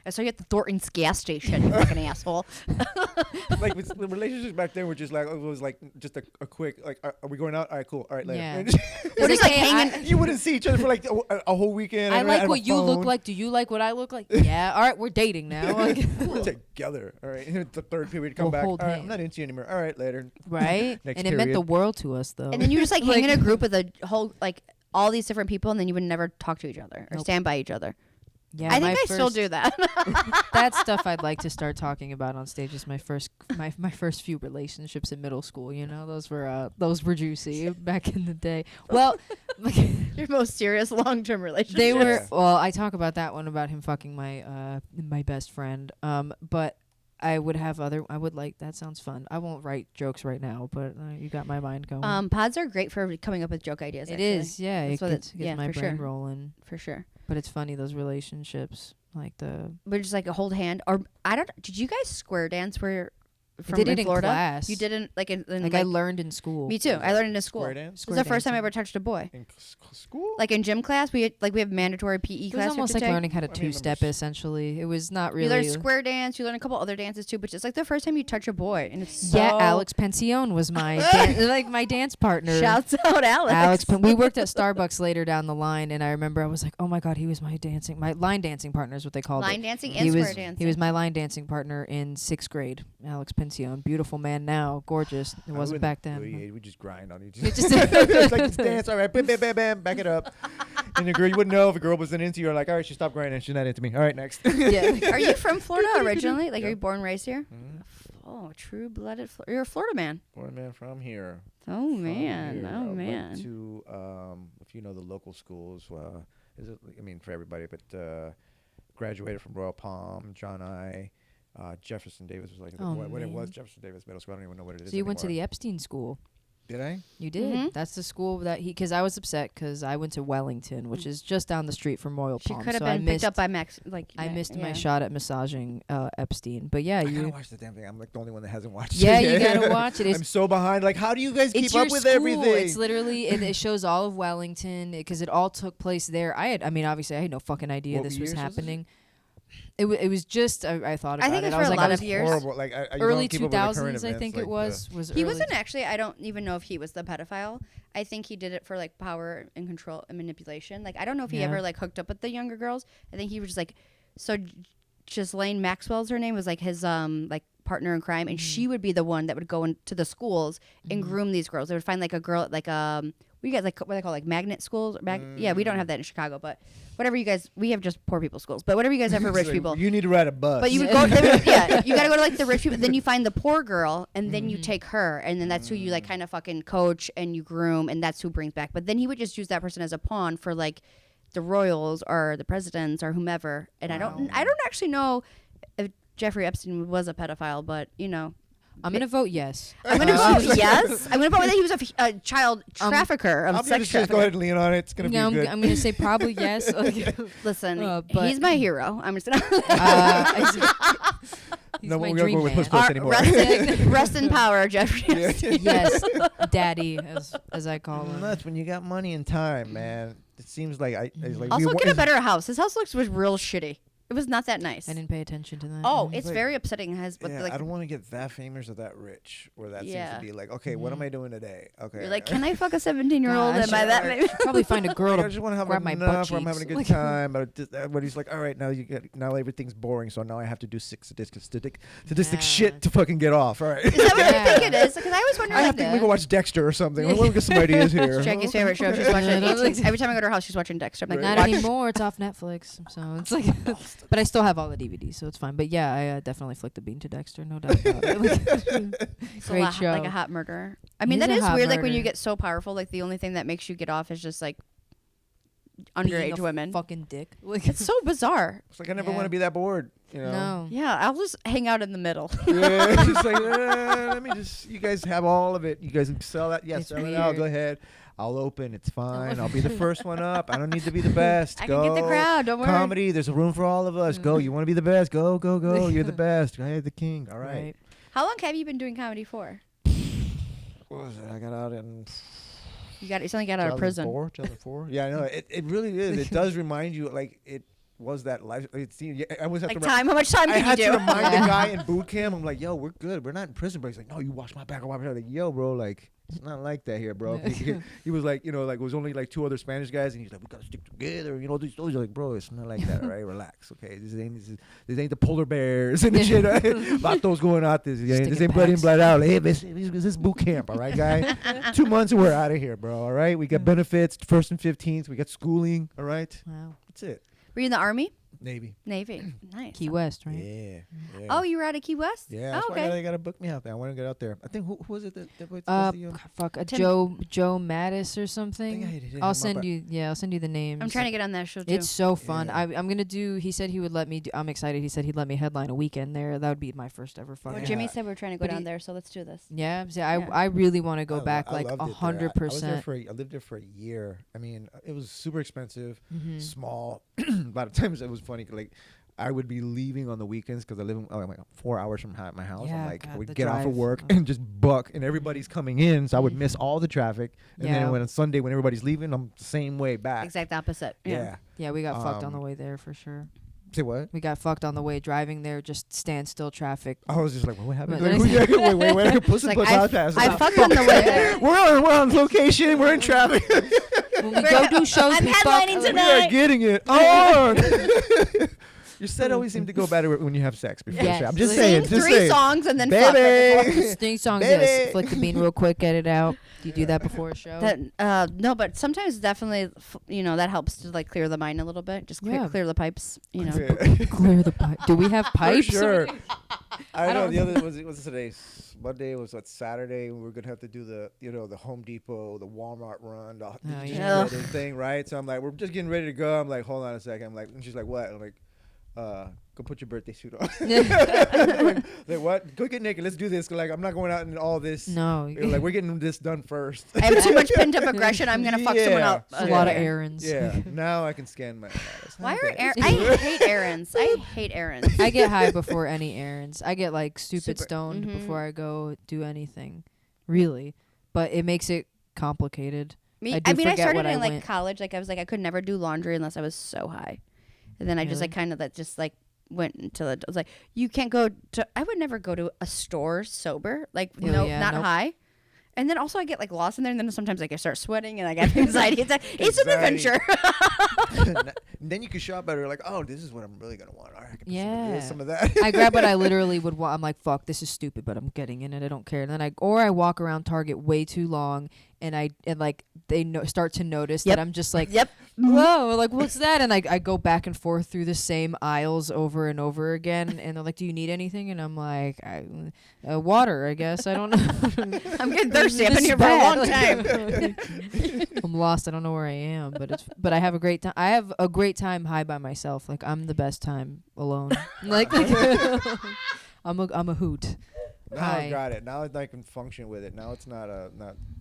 I saw you at the Thornton's gas station, you fucking asshole. Like with the relationships back then were just like, it was like just a quick, like, are we going out? All right, cool. All right, later. Yeah. We're just like hanging. You wouldn't see each other for like a whole weekend. I and like on what a you look phone. like. Do you like what I look like? Yeah. All right, we're dating now. Like, We're together. All right. The third period, come We'll back. All hold right, I'm hands. not into you anymore. All right, later. right? Next And it meant the period. world to us, though. And then you just like hang in a group with a whole, like, all these different people, and then you would never talk to each other or Nope. stand by each other. yeah, I think my I still first- do that. That's stuff I'd like to start talking about on stage. Is my first few relationships in middle school. You know, those were juicy back in the day. Well, Your most serious long-term relationship. they were. Yeah. Well, I talk about that one about him fucking my best friend. But I would have other. I would like that. Sounds fun. I won't write jokes right now, but you got my mind going. Pods are great for coming up with joke ideas. It actually. is, yeah. That's It what gets yeah, my for brain sure. rolling. For sure. But it's funny, those relationships, like the. We're just like a hold hand, or I don't. Did you guys square dance where? From did it in Florida? class. You didn't like in Like I learned in school. Me too. I learned it in school. Square dance? This was the first time I ever touched a boy. In school? Like in gym class, we have mandatory PE It was class. you have almost to like take. learning how to I mean, two-step. Essentially, it was not really. You learn square dance. You learn a couple other dances too, but it's like the first time you touch a boy, and it's Yeah, so- Alex Pensione was my like my dance partner. Shouts out, Alex. We worked at Starbucks later down the line, and I remember I was like, "Oh my god, he was my line dancing partner is what they called Line it." dancing He and was square dancing. he was my line dancing partner in 6th grade. Alex Pensione, beautiful man now, gorgeous. It wasn't back then. We just grind on each We other. just- It's like this dance. All right, bam, bam, bam, bam, back it up. And the girl, you wouldn't know if a girl wasn't into you. You're like, all right, she stopped grinding. She's not into me. All right, next. Yeah. Are you from Florida originally? Like, are Yeah. you born and raised here? Mhm. Oh, true-blooded. You're a Florida man. Born man from here. Oh From man. here. Oh I went man. to if you know the local schools, is it? I mean, for everybody, but graduated from Royal Palm. John I. Jefferson Davis was like Oh, what it was. man. Jefferson Davis Middle School. I don't even know what it is. So you went to anymore. the Epstein school. Did I? You did. Mhm. That's the school that because I was upset because I went to Wellington, which is just down the street from Royal She Palm. could have so I been picked missed, up by Max. Like I Ma- missed my yeah. shot at massaging Epstein. But yeah, I gotta you. watch the damn thing. I'm like the only one that hasn't watched Yeah, it. you yet. gotta watch it. It's, I'm so behind. Like, how do you guys keep it's your up with school. everything? It's literally it shows all of Wellington because it all took place there. I mean, obviously, I had no fucking idea What this years was was it? happening. It was just I thought about I think it. it's I for was a like, lot I was of years. Horrible. Like, you early don't keep up with the current 2000s. I events, think like it was He early wasn't actually. I don't even know if he was the pedophile. I think he did it for like power and control and manipulation. Like I don't know if he Yeah. ever like hooked up with the younger girls. I think he was just like so. Ghislaine Maxwell's her name was like his like partner in crime, and she would be the one that would go into the schools and groom these girls. They would find like a girl at like we got like what they call like magnet schools. Yeah, we don't have that in Chicago, but whatever you guys, we have just poor people schools. But whatever you guys have for It's rich like, people. You need to ride a bus. But you would go, yeah, you gotta go to like the rich people. Then you find the poor girl, and then you take her, and then that's who you like kind of fucking coach and you groom, and that's who brings back. But then he would just use that person as a pawn for like the royals or the presidents or whomever. And I don't actually know if Jeffrey Epstein was a pedophile, but you know. I'm gonna vote yes. I'm gonna vote yes. I'm gonna vote that he was a child trafficker of I'm sex gonna just go trafficking. ahead and lean on it. It's gonna No, be good. I'm gonna say probably yes. Like, Listen, but- he's my hero. I'm just gonna he's No, my we're gonna dream go with man. puss puss anymore. rest in power, Jeffrey. Yeah. Epstein. Yes, daddy, as I call him. That's when you got money and time, man. it seems like it's like Also, we get a better house. His house was real shitty. It was not that nice. I didn't pay attention to that. Oh, Yeah. it's like- very upsetting. It has, but Yeah, like, I don't want to get that famous or that rich, where that seems Yeah. to be like, okay, what am I doing today? Okay, you're like, can I fuck a 17-year-old? Yeah, I Am I should- that maybe? Probably find a girl I to just want to have grab my butt enough where I'm having a cheeks. good time, but he's like, all right, now everything's boring, so now I have to do sadistic Yeah. shit to fucking get off. All right, Is that what you Yeah. think it is? Because I always wonder. I like have to that. we go watch Dexter or something. We'll get some ideas here. It's Jackie's favorite show. She's watching it 18. Every time I go to her house, she's watching Dexter. I'm like, Not watch- anymore. It's off Netflix. So it's like, but I still have all the DVDs, so it's fine. But yeah, I definitely flicked the bean to Dexter, no doubt about it. It's Great a show. like a hot murderer. I mean, He's that a is hot weird. Like when you murderer. get so powerful, like the only thing that makes you get off is just like Being underage a women. fucking dick. Like, It's so bizarre. It's like I never Yeah. want to be that bored. You know? no. Yeah, I'll just hang out in the middle. Yeah, it's just like let me just. You guys have all of it. You guys can sell that. Yeah, It's sell it out. weird. Go ahead. I'll open. It's fine. I'll be the first one up. I don't need to be the best. I Go. can get the crowd. Don't worry. Comedy. There's a room for all of us. Go. You want to be the best? Go, go, go. You're the best. I the king. All right. How long have you been doing comedy for? What was it? I got out in You suddenly got out of prison. 2004. Yeah, I know. It really is. It does remind you, like, it was that life. I was at Like the time? How much time I can had you to do? remind Yeah. the guy in boot camp. I'm like, yo, we're good. We're not in prison. But he's like, no, you wash my back. I wash my back. Like, yo, bro, like, it's not like that here, bro. He was like, like, it was only like 2 other Spanish guys, and he's like, we gotta stick together. These stories are like, bro, it's not like that, all right? Relax, okay? This ain't the polar bears and the shit. Vatos going out this. This Sticking ain't blood in, packs. blood out. Hey, this is boot camp, all right, guy? 2 months and we're out of here, bro. All right? We got benefits, 1st and 15th. We got schooling, all right? Wow. That's it. Were you in the Army? Navy. Navy. Nice. Key West, right? Yeah. Oh, you were out of Key West? Yeah, Oh, that's why okay. they gotta book me out there. I want to get out there. I think who was it that was the Fuck, Tim- Joe Mattis or something. I hit him I'll up, send but- you. Yeah, I'll send you the names. I'm trying to get on that show too. It's so fun. Yeah. I'm gonna do. He said he would let me. I'm excited. He said he'd let me headline a weekend there. That would be my first ever fucking. Well, Yeah. Jimmy said we're trying to go But down he- there, so let's do this. Yeah, see, Yeah. I really want to go I back lo- I like loved it there. 100%. I lived there for a year. I mean, it was super expensive, Mhm. small. A lot of times it was funny. Like, I would be leaving on the weekends because I live like 4 hours from my house. Yeah, I'm like, I God, would the get off of drive. work Oh. and just buck, and everybody's coming in, so I would miss all the traffic. And Yeah. then when on Sunday, when everybody's leaving, I'm the same way back. Exact opposite. Yeah. Yeah, we got fucked on the Um, way there for sure. Say what? We got fucked on the way driving there, just standstill traffic. I was just like, what happened? But Like, then- wait, Puss in Like, Boots I podcast. I fucked on the way there. We're on location. We're in traffic. When we go do shows, I'm we fuck. headlining We are tonight. getting it on. Your set always seems to go better when you have sex before Yes. show. I'm just Sing saying. Sing Just 3 saying. songs and then fuck right before. Baby. Sting songs, Baby. yes. Flick the bean real quick, get it out. Do you do that before a show? That no, but sometimes definitely, that helps to like clear the mind a little bit. Just Yeah. clear the pipes. Yeah. Clear the pipe. Do we have For pipes? sure. I know don't- the other was today. Monday was Saturday. We were gonna have to do the Home Depot, the Walmart run, the just yeah. ready thing, right? So I'm like, we're just getting ready to go. I'm like, hold on a second. I'm like, and she's like, what? I'm like, go put your birthday suit on. like what? Go get naked. Let's do this. Like I'm not going out in all this. No. Like we're getting this done first. I have too much pent up aggression. I'm gonna fuck someone Yeah. up. It's a lot of errands. Yeah. Now I can scan my. Why are Okay. I hate errands. I hate errands. I get high before any errands. I get like stupid Super- stoned mhm. before I go do anything. Really. But it makes it complicated. Me, I do I mean, I forget started what I in like went- college. Like I was like, I could never do laundry unless I was so high, and then I just Really? like kind of that just like went until it was like you can't go to. I would never go to a store sober, like Oh, no, yeah, not nope. high. And then also I get like lost in there, and then sometimes like I start sweating and I get anxiety. It's an Anxiety. adventure. And then you can shop better. Like, oh, this is what I'm really gonna want. All right, I can put Yeah. some of this, some of that. I grab what I literally would want. I'm like, fuck, this is stupid, but I'm getting in it. I don't care. And then I walk around Target way too long, and like they start to notice Yep. that I'm just like, Yep. whoa, like what's that? And I go back and forth through the same aisles over and over again. And they're like, do you need anything? And I'm like, water, I guess. I don't know. I'm getting thirsty. I've This been here is for a bad. long time. I'm lost. I don't know where I am, but I have a great time. I have a great time high by myself. Like I'm the best time alone. like I'm a hoot. Now Hi. I got it. Now I can function with it. Now it's not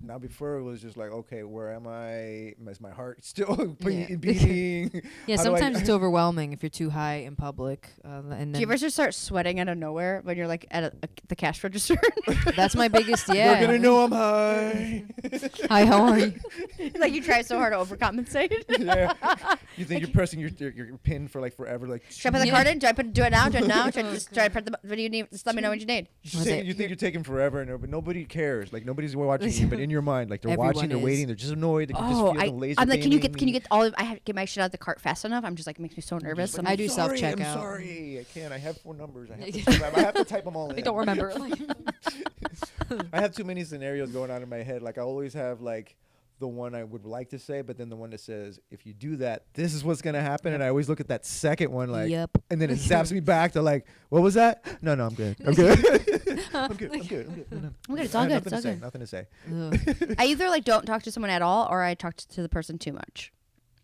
Now before it was just like, okay, where am I? Is my heart still Yeah. beating? Yeah, How do I- sometimes it's overwhelming if you're too high in public. And Do then you ever just start sweating out of nowhere when you're like at the cash register? that's my biggest. Yeah. You're gonna know I'm high. Hi, how are you? Like you try so hard to overcompensate. Yeah. You think you're pressing your pin for like forever, like. Should I put the card in? Do it now? Do it now? Should I just try to put the? What do you need? Just let me know what you need. Was it- You think you're taking forever, but nobody cares. Like nobody's watching you, but in your mind, like they're Everyone watching, they're is. waiting, they're just annoyed. They can just Oh, feel the laser I'm like, can you beaming. get all of? I have to get my shit out of the cart fast enough. I'm just like, it makes me so nervous. I'm I like, do Sorry, I'm self-checkout. sorry, I can't. I have 4 numbers. I have to type them all in. I don't remember. I have too many scenarios going on in my head. Like I always have like the one I would like to say, but then the one that says, if you do that, this is what's gonna happen. And I always look at that second one, like, Yep. and then it zaps me back to like, what was that? No, I'm good. I'm good. I'm good. I'm good. No, no. I'm good. It's all I have good. Nothing It's to all say. good. Nothing to say. Ugh. I either like don't talk to someone at all, or I talk to the person too much.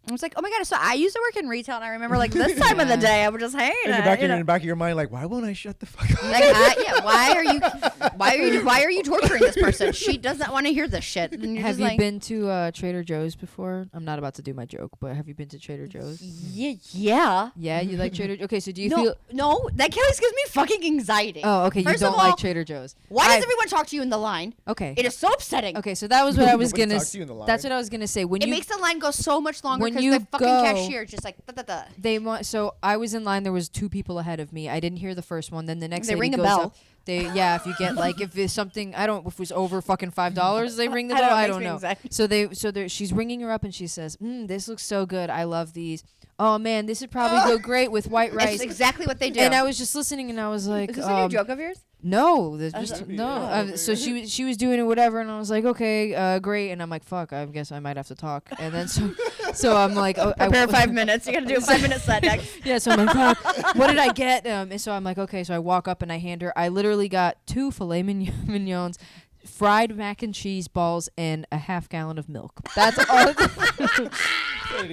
I was like, oh my god! So I used to work in retail, and I remember like this time of the Yeah. day, I would just hang. In the back of your mind, like, why won't I shut the fuck up? Like, yeah, why are you torturing this person? She does not want to hear this shit. And you're Have just you like, been to Trader Joe's before? I'm not about to do my joke, but have you been to Trader Joe's? Yeah. Yeah, you like Trader. Okay, so do you No, feel? no, that gives me fucking anxiety. Oh, okay. First you of don't all, like Trader Joe's. Why does I- everyone talk to you in the line? Okay. It is so upsetting. Okay, so that was what I was Nobody gonna. talks to you in the line. That's what I was gonna say. When It you makes the line go so much longer when because you the fucking go- cashier is just like da da da. they want. So I was in line. There was 2 people ahead of me. I didn't hear the first one. Then the next They lady ring a goes bell. up. If you get like if it's something if it was over fucking $5, they ring the I bell. don't know, it I makes don't me know. anxiety. She's ringing her up and she says, "This looks so good. I love these. Oh man, this would probably go great with white rice." It's exactly what they do. And I was just listening and I was like, is this a new joke of yours? No, there's That's just a- no. Yeah. So she was doing it whatever, and I was like, okay, great. And I'm like, fuck, I guess I might have to talk. And then so I'm like, oh, Prepare 5 minutes. You got to do a 5-minute set next. yeah. So I'm like, fuck, what did I get? And so I'm like, okay. So I walk up and I hand her. I literally got 2 filet mignons, fried mac and cheese balls, and a half gallon of milk. That's all.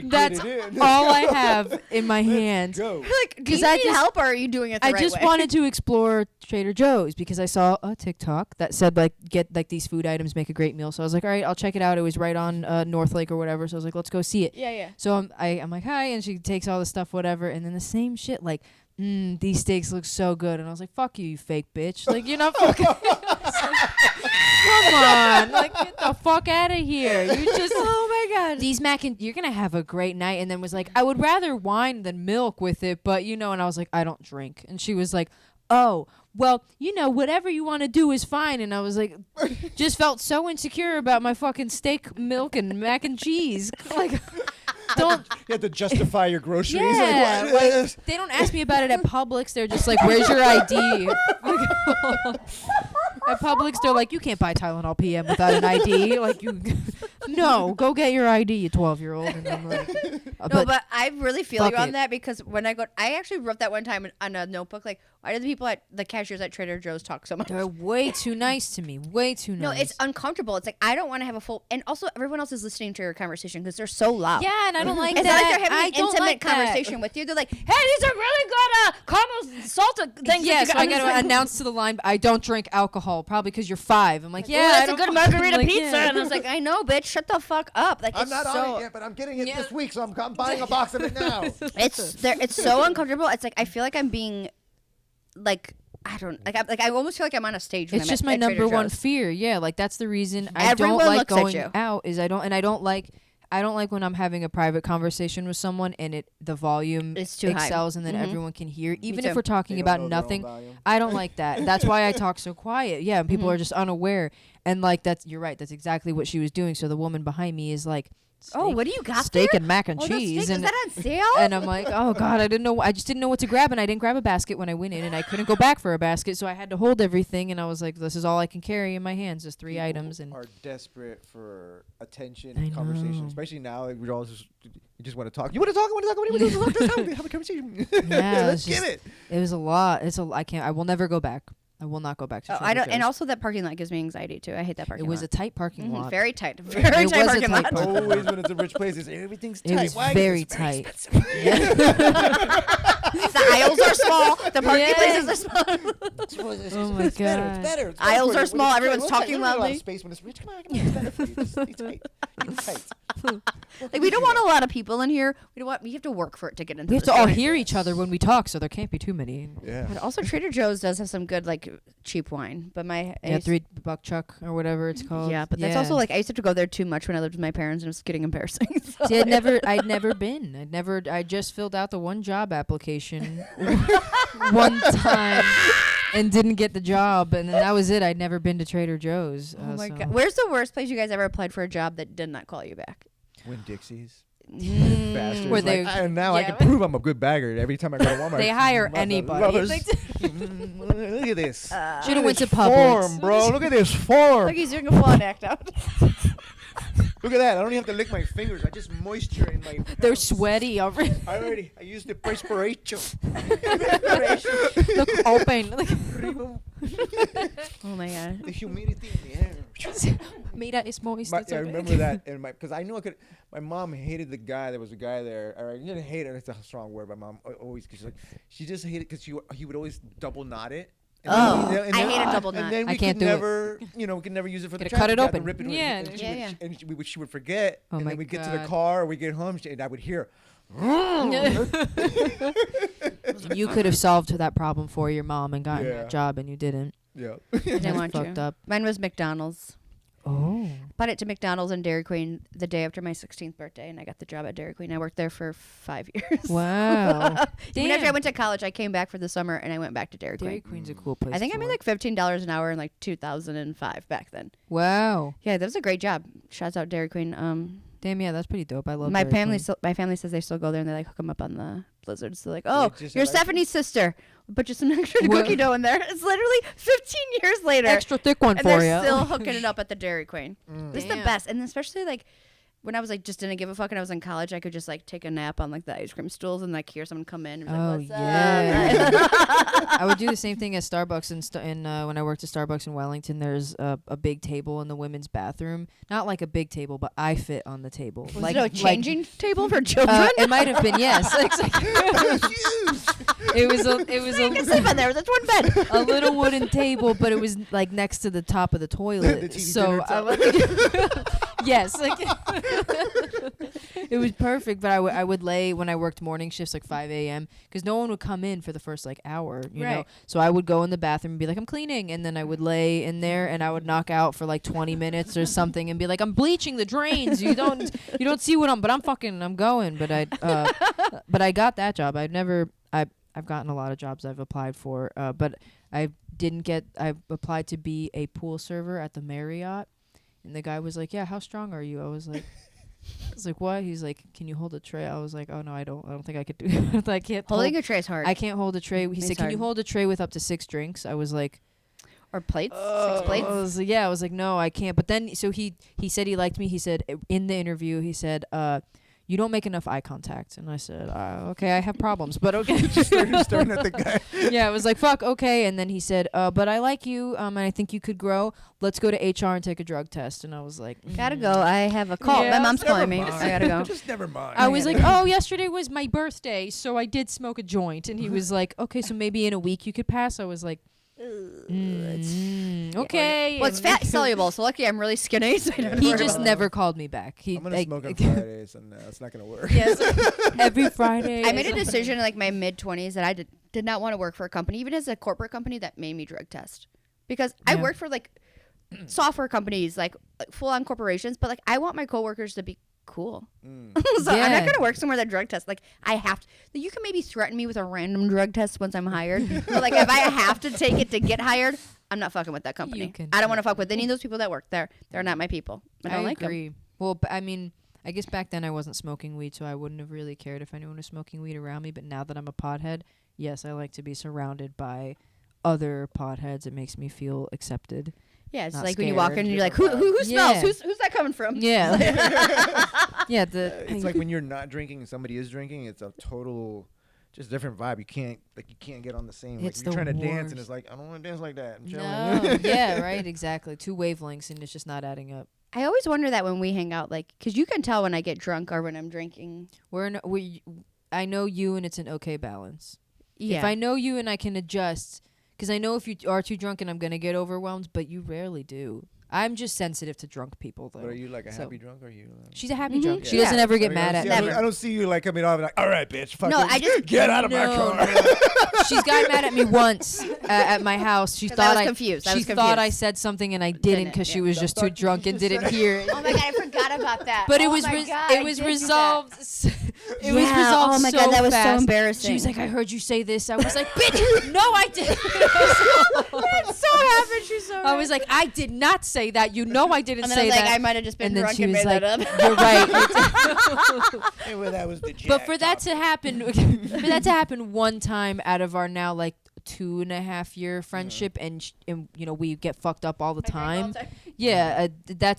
That's all I have in my hand. Go. Like, do you I need just- help or are you doing it the I right just way? wanted to explore Trader Joe's because I saw a TikTok that said like get like these food items make a great meal. So I was like, all right, I'll check it out. It was right on North Lake or whatever. So I was like, let's go see it. Yeah, yeah. So I'm like, hi, and she takes all the stuff, whatever, and then the same shit like, these steaks look so good, and I was like, fuck you, you fake bitch. Like you're not fucking. Come on, like get the fuck out of here. You just. Oh my god. These you're gonna have a great night. And then was like, I would rather wine than milk with it, but and I was like, I don't drink. And she was like, oh, well, whatever you want to do is fine. And I was like, just felt so insecure about my fucking steak, milk, and mac and cheese. Like, don't. You have to justify your groceries. Yeah, Like, what? They don't ask me about it at Publix. They're just like, where's your ID? At Publix, they're like, you can't buy Tylenol PM without an ID. Like, no, go get your ID, you 12-year-old. And I'm like, No, but I really feel fuck you on it. that because when I actually wrote that one time on a notebook. Like, why do the people at the cashiers at Trader Joe's talk so much? they're way too nice to me. Way too nice. No, it's uncomfortable. It's like I don't want to have a full, and also everyone else is listening to your conversation because they're so loud. yeah, and I don't like It's that. not like they're having I an don't intimate like that. conversation with you. They're like, "Hey, these are really good caramel salted things." Yeah, that you so I I'm got just to like, announce to the line, I don't drink alcohol, probably because you're 5. I'm like, "Ooh, yeah, I that's a don't good fucking margarita like, pizza. yeah. And I was like, I know, bitch, shut the fuck up. Like, I'm it's not so, on it yet, but I'm getting it Yeah. this week, so I'm buying a box of it now. it's so uncomfortable. It's like I feel like I'm being, like, I don't like I almost feel like I'm on a stage. When It's I'm just at, my at Trader number one Joe's. fear. Yeah, like that's the reason I Everyone don't like looks at going you. out. Is I don't like when I'm having a private conversation with someone and the volume It's too high. excels and then Mhm. everyone can hear, even too. if we're talking about nothing. I don't like that. That's why I talk so quiet. Yeah, and people are just unaware. And like you're right. That's exactly what she was doing. So the woman behind me is like, Oh, what do you got steak there? and mac and Oh, the cheese. steak, And is that on sale? and I'm like, oh god, I just didn't know what to grab, and I didn't grab a basket when I went in, and I couldn't go back for a basket, so I had to hold everything, and I was like, this is all I can carry in my hands, just 3 items, and are desperate for attention I and conversation, know. especially now. Like, we all just you just want to talk. You want to talk? What do you want to talk? Let's have a conversation. Yeah, Let's it's get just- it. it was a lot. I will never go back. I will not go back to. Oh, Trader I don't. Joe's. And also that parking lot gives me anxiety too. I hate that It parking was a lot. tight parking Mhm, lot. very tight. Very It tight was a parking tight lot. parking Always when it's a rich place, it's everything's It tight. was Why? very It's very tight. expensive. The aisles are small. The parking Yeah. places are small. Oh my It's better. God. It's better. It's Aisles better are when small, it's everyone's tight. talking You don't need a lot of loudly. space when it's rich. Come on, it's better for you. Just stay tight. Keep tight. Like we don't want a lot of people in here. We don't want. We have to work for it to get into. We have the to all joint. hear each other when we talk, so there can't be too many. Yeah. But also Trader Joe's does have some good like cheap wine. But I Yeah, used- $3 Chuck or whatever it's called. Yeah, but that's also like I used to have to go there too much when I lived with my parents, and it was getting embarrassing. So See, I'd never been. I just filled out the one job application one time and didn't get the job, and then that was it. I'd never been to Trader Joe's. Oh my so- god, where's the worst place you guys ever applied for a job that did not call you back? Win Dixie's. Mm. Bastards. Where Like, they- and now I yeah. can prove I'm a good bagger every time I go to Walmart. They hire Mother anybody. lovers. Like- Look at this. Should've went to Form, Publix. bro. Look at this form. Look, he's doing a fun act out. Look at that. I don't even have to lick my fingers. I just moisture in my. They're sweaty already. I used the perspiration. Look open. Like, Oh my god. The humidity in the air. Mira is moist. I it's okay. remember that, and because I knew I could. My mom hated the guy. There was a guy there. Or I didn't hate it. It's a strong word. My mom always, cause she just hated because he would always double knot it. And Oh, then- and I then- hate a double knot. And then I we can't could do it. never, we could never use it for the Gotta trash. cut it We had to open. rip it Yeah. and Yeah, she would forget. Oh and my then we'd get to the God. car or we get home and I would hear. You could have solved that problem for your mom and gotten Yeah. that job, and you didn't. Yeah. I didn't That's want fucked to. up. Mine was McDonald's. Oh. Bought it to McDonald's and Dairy Queen the day after my 16th birthday, and I got the job at Dairy Queen. I worked there for 5 years. Wow. Even after I Damn. went to college, I came back for the summer and I went back to Dairy Dairy Queen. Queen's a cool place. I think I to made work. like $15 an hour in like 2005 back then. Wow. Yeah, that was a great job. Shouts out Dairy Queen. Damn, yeah, that's pretty dope. I love My Dairy family, Queen. my family says they still go there and they like hook them up on the blizzards. They're like, "Oh, just you're have extra? Stephanie's sister. We'll put you some extra What? cookie dough in there." It's literally 15 years later, Extra thick one and for they're you. still hooking it up at the Dairy Queen. Mm. It's the Damn. best, and especially like when I was like just didn't give a fuck and I was in college, I could just like take a nap on like the ice cream stools and like hear someone come in and be Oh, like, "What's yeah. up?" I would do the same thing at Starbucks when I worked at Starbucks in Wellington. There's a big table in the women's bathroom. Not like a big table, but I fit on the table. Was like it a changing table for children? it might have been, yes. It was You can sleep in there. That's one bed. a little wooden table, but it was like next to the top of the toilet. The TV so dinner I table. yes, like it was perfect. But I would lay when I worked morning shifts like 5 a.m. because no one would come in for the first like hour, you know. Right. So I would go in the bathroom and be like, I'm cleaning, and then I would lay in there and I would knock out for like 20 minutes or something and be like, I'm bleaching the drains. You don't see what I'm going. But I got that job. I've gotten a lot of jobs I've applied for, but I applied to be a pool server at the Marriott, and the guy was like, yeah, how strong are you? I was like, what? He's like, can you hold a tray? I was like, oh no, I don't think I could do it. I can't Holding a tray is hard. I can't hold a tray. He It's said, can you hard. hold a tray with up to 6 drinks? I was like, Or plates. 6 plates. I was like, no, I can't. But then, so he said he liked me. He said in the interview, he said, you don't make enough eye contact. And I said, okay, I have problems, but okay. Staring at the guy. Yeah, I was like, fuck, okay. And then he said, but I like you, and I think you could grow. Let's go to HR and take a drug test. And I was like, Gotta go. I have a call. Yeah, My mom's Never calling me. mind. I gotta go. Just never mind. I was like, oh, yesterday was my birthday, so I did smoke a joint. And he was like, okay, so maybe in a week you could pass. I was like, okay. Well, it's And fat soluble, so lucky I'm really skinny. So I don't he worry just about never called me back. I'm gonna like, smoke on Fridays, and it's not gonna work. Yes, every Friday. I made a decision in like my mid 20s that I did not want to work for a company, even as a corporate company, that made me drug test. Because I Yeah. worked for like software companies, like full on corporations, but like I want my coworkers to be cool. So I'm Yeah. not gonna work somewhere that drug tests. Like I have to. You can maybe threaten me with a random drug test once I'm hired, but like if I have to take it to get hired, I'm not fucking with that company. can I don't want to fuck with any of those people that work there. They're not my people. I don't like them. agree. Well, I mean, I guess back then I wasn't smoking weed, so I wouldn't have really cared if anyone was smoking weed around me. But now that I'm a pothead, yes, I like to be surrounded by other potheads. It makes me feel accepted. Yeah, it's Not like when you walk in scared. and you're like, who smells? Yeah. Who's that coming from? Yeah. Yeah. It's like when you're not drinking and somebody is drinking. It's a total just different vibe. You can't get on the same. It's Like, you're the trying to dance, and worst. it's like, I don't want to dance like that. I'm chilling. No, yeah, right, exactly. 2 wavelengths, and it's just not adding up. I always wonder that when we hang out, like, because you can tell when I get drunk or when I'm drinking. I know you, and it's an okay balance. Yeah. If I know you and I can adjust, because I know if you are too drunk and I'm gonna get overwhelmed, but you rarely do. I'm just sensitive to drunk people, though. But are you like a So- happy drunk? Or are you? She's a happy Mhm. drunk. She Yeah. doesn't ever I get mean, mad I at don't me. see- I don't see you like coming off like, all right, bitch. Fucking No, I just get out of my car. She's got mad at me once at my house. She 'Cause thought I was confused. I She was thought I confused. said something and I didn't Didn't, because she yeah. was just too drunk and didn't hear it. Oh my god, I forgot about that. But oh it was my God, I it was did do that. resolved. It was Yeah, resolved. oh my so God, that was so fast. embarrassing. She was like, "I heard you say this." I was like, "Bitch, no, I didn't." I'm so happy she's so. I was like, "I did not say that. You know, I didn't and then I say was like, that." I might have just been and then drunk she and was made like, that up. "You're right." Hey, well, that was the But for that to happen, one time out of our now like 2.5-year friendship, and we get fucked up all the time. Yeah,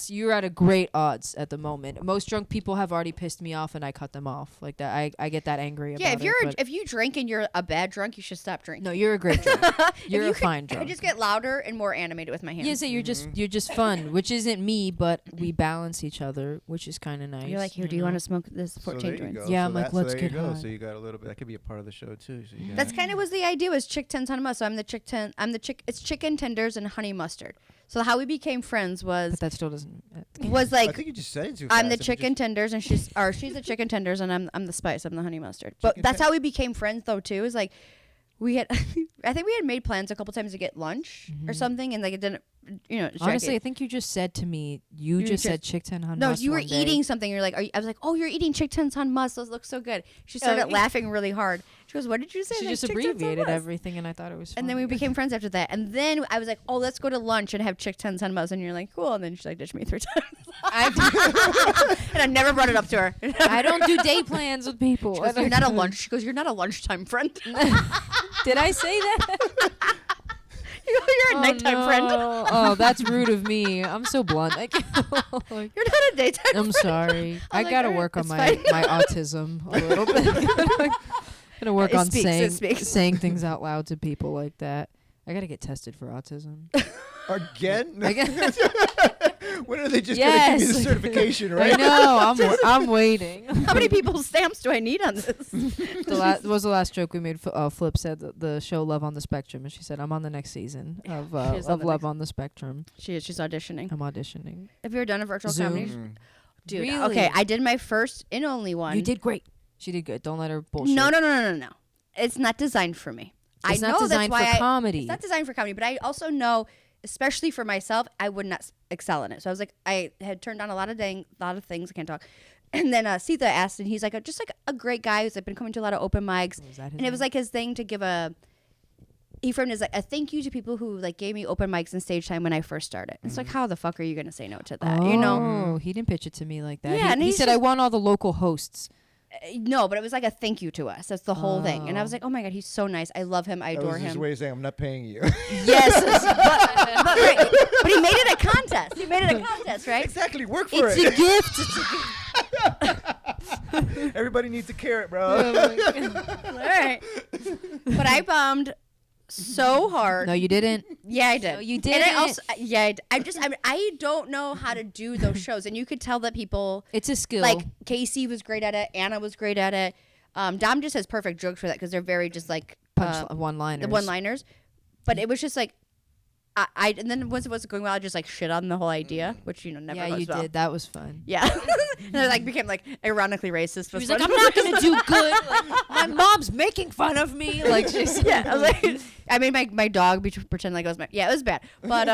you're at a great odds at the moment. Most drunk people have already pissed me off, and I cut them off like that. I get that angry about Yeah, it. if you drink and you're a bad drunk, you should stop drinking. No, you're a great drunk. You're If a you fine I drunk. just get louder and more animated with my hands. Yeah, so you're just fun, which isn't me, but we balance each other, which is kind of nice. You're like, here, do you want to smoke this 14 joints? Yeah, I'm like, let's there you get go. high. So you got a little bit. That could be a part of the show too. So you That's kind of was the idea. Was chick 10s honey mustard. So I'm the chick 10. It's chicken tenders and honey mustard. So how we became friends But was that still doesn't. I like think you just said it too I'm the fast. chicken tenders and she's the chicken tenders and I'm the spice. I'm the honey mustard. But Chicken that's ten- how we became friends though too. Is like we had I think we had made plans a couple times to get lunch or something and like it didn't Honestly, I Jackie- think you just said to me, you just said chick 10 honey no, mustard you were one day. eating something. You're like, I was like, oh, you're eating chick 10s on must. Those look so good. She started laughing really hard. She goes, what did you say? She Like, just chick 10s on abbreviated must. everything, and I thought it was. And then we funny. became friends after that. And then I was like, oh, let's go to lunch and have chick 10s on must. And you're like, cool. And then she like ditched me 3 times. And I never brought it up to her. I don't do day plans with people. She goes, you're not a lunch. She goes, you're not a lunchtime friend. Did I say that? You're a nighttime friend. Oh, that's rude of me. I'm so blunt. You're not a daytime I'm friend. sorry. I like, gotta alright, work on it's my, fine. my autism a little bit. Gotta work It on speaks. saying things out loud to people like that. I gotta get tested for autism. Again? I guess. When are they just gonna give you the Yes. certification, I right? know. I'm waiting. How many people's stamps do I need on this? Was the last joke we made. Flip said the show Love on the Spectrum, and she said, "I'm on the next season of She is on the Love next- on the Spectrum. She's auditioning. I'm auditioning." Have you ever done a virtual Zoom. comedy? Mm. Dude, Really? okay. I did my first and only one. You did great. She did good. Don't let her bullshit. No. It's not designed for me. It's I not know designed that's why for comedy. It's not designed for comedy, but I also know, especially for myself, I would not excel in it. So I was like, I had turned down a lot of things. I can't talk. And then Sita asked, and he's like, just like a great guy who's like been coming to a lot of open mics. Was that his And it was name? like his thing to give he framed it as like a thank you to people who like gave me open mics and stage time when I first started. It's like, how the fuck are you gonna say no to that? You know? Oh, he didn't pitch it to me like that. Yeah, and he he's said I just- want all the local hosts. No, but it was like a thank you to us. That's the whole thing. And I was Oh. like, oh my god, he's so nice. I love him. I That adore was his him. way of saying, I'm not paying you. Yes, but he made it a contest. He made it a contest, right? Exactly. Work for It's it. a gift. It's a gift. Everybody needs a carrot, bro. All right. But I bombed so hard. No, you didn't. Yeah, I did. No, you And didn't. I also, I don't know how to do those shows, and you could tell that people It's a skill. like Casey was great at it. Anna was great at it. Dom just has perfect jokes for that because they're very just like one-liners. the one-liners. But it was just like. And then once it wasn't going well, I just like shit on the whole idea, which never Yeah, goes you well. did. That was fun. Yeah, and I like became like ironically racist. She was like, I'm not gonna do good. Like, my mom's making fun of me. Like, she's Yeah, I was like, I made my dog pretend like it was my. Yeah, it was bad, but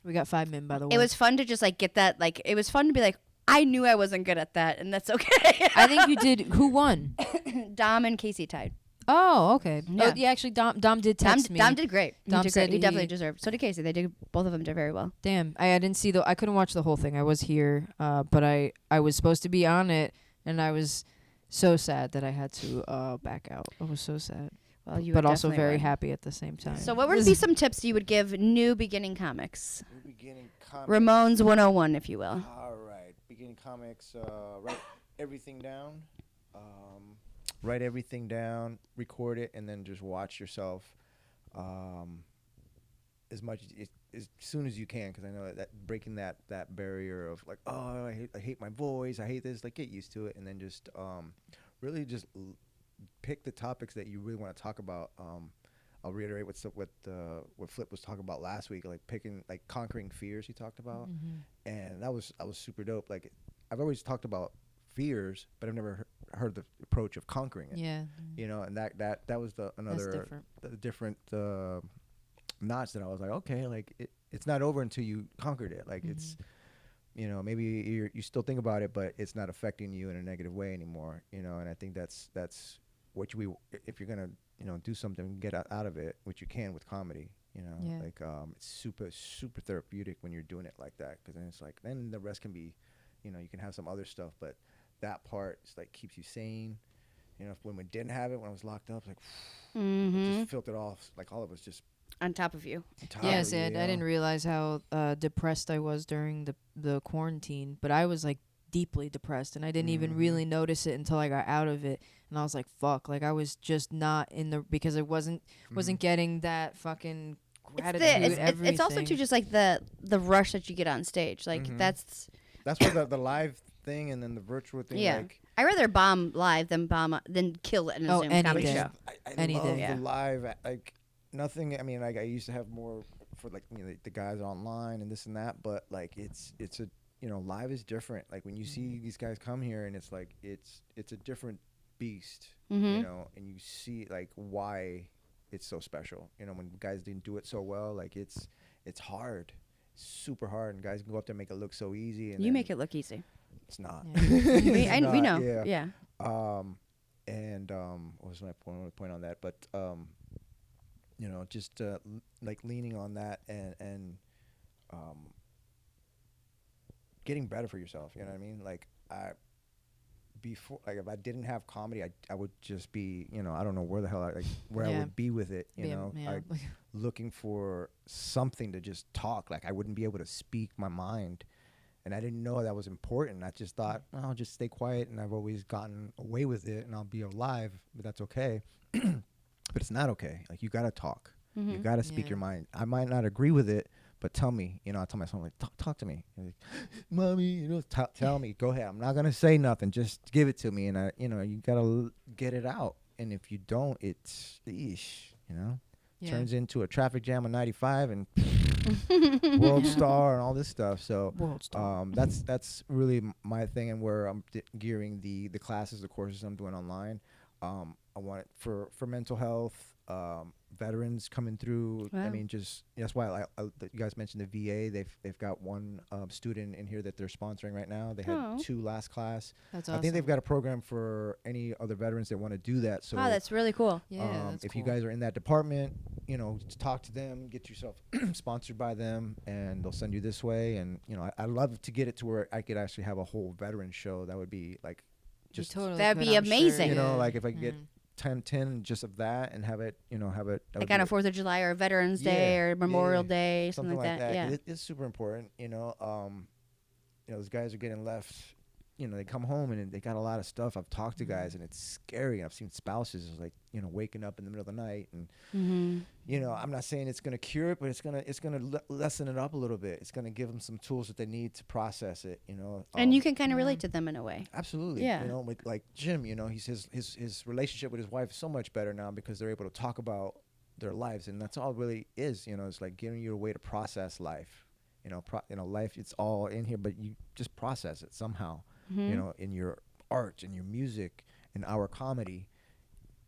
we got 5 men by the way. it was fun to just like get that. Like, it was fun to be like, I knew I wasn't good at that, and that's okay. I think you did. Who won? Dom and Casey tied. Oh, okay. Yeah. Oh, yeah. Actually, Dom did text me. Dom did great. Dom He did said great. He definitely he- deserved. So did Casey. Both of them did very well. Damn, I didn't see I couldn't watch the whole thing. I was here, but I was supposed to be on it, and I was so sad that I had to back out. I was so sad, Well, you but were also definitely very right. happy at the same time. So, what would be some tips you would give new beginning comics? Beginning comics. Ramones 101, if you will. All right. Beginning comics. Write everything down. write everything down, record it, and then just watch yourself as much as soon as you can, because I know that breaking that barrier of like, oh, I hate my voice, I hate this, like get used to it, and then just really just pick the topics that you really want to talk about. I'll reiterate what Flip was talking about last week, like conquering fears he talked about, and that was super dope. Like I've always talked about fears, but I've never heard the approach of conquering it. Yeah. You know, and that was another different notch that I was like, okay, like it's not over until you conquered it. Like it's, you know, maybe you still think about it, but it's not affecting you in a negative way anymore. You know, and I think that's what if you're gonna, you know, do something, get out of it, which you can with comedy. You know, like it's super therapeutic when you're doing it like that, because then it's like, then the rest can be, you know, you can have some other stuff, but that part is like keeps you sane. You know, when we didn't have it, when I was locked up, like it just filtered off, like all of us just on top of you. Yes, and I didn't realize how depressed I was during the quarantine, but I was like deeply depressed, and I didn't even really notice it until I got out of it, and I was like, fuck, like I was just not because I wasn't getting that fucking gratitude. It's also too just like the rush that you get on stage, like that's where the live thing and then the virtual thing. Yeah, like, I rather bomb live than kill it in a Zoom comedy show. I love the live, like nothing. I mean, like I used to have more for like, you know, the guys online and this and that, but like it's a, you know, live is different. Like when you see these guys come here and it's like it's a different beast, you know, and you see like why it's so special. You know, when guys didn't do it so well, like it's hard, super hard, and guys can go up there and make it look so easy. And you make it look easy. It's not. Yeah. We know. Yeah. And what was my point on that? But you know, just like leaning on that and getting better for yourself. You know what I mean? Like before, like if I didn't have comedy, I would just be, you know, I don't know where the hell I would be with it. You know, like looking for something to just talk. Like I wouldn't be able to speak my mind. And I didn't know that was important. I just thought, I'll just stay quiet, and I've always gotten away with it, and I'll be alive, but that's okay. But it's not okay. Like, you got to talk. You got to speak your mind. I might not agree with it, but tell me. You know, I tell my son, like, talk to me. Like, Mommy, you know, tell me. Go ahead. I'm not going to say nothing. Just give it to me. And, you know, you got to get it out. And if you don't, it's, you know, turns into a traffic jam on 95 and World Star and all this stuff. So that's really my thing, and where I'm gearing the classes, the courses I'm doing online. I want it for mental health, veterans coming through. Wow. I mean, just that's why you guys mentioned the VA. They've got one student in here that they're sponsoring right now. They had 2 last class. That's awesome. I think they've got a program for any other veterans that want to do that. So that's really cool. Yeah, that's if cool. you guys are in that department, you know, just talk to them, get yourself sponsored by them, and they'll send you this way. And you know, I'd love to get it to where I could actually have a whole veteran show. That would be like just that'd be amazing. You know, like if I could get 10 just of that and have it, you know, like on a 4th of July or Veterans Day or Memorial Day, something like that. Yeah, it's super important. You know, those guys are getting left. You know, they come home and they got a lot of stuff. I've talked to guys and it's scary. I've seen spouses like, you know, waking up in the middle of the night and, you know, I'm not saying it's gonna cure it, but it's gonna lessen it up a little bit. It's gonna give them some tools that they need to process it. You know, and you can kind of relate to them in a way. Absolutely. Yeah. You know, with like Jim, you know, his relationship with his wife is so much better now because they're able to talk about their lives, and that's all it really is. You know, it's like giving you a way to process life. You know, life, it's all in here, but you just process it somehow. You know, in your art, in your music, in our comedy,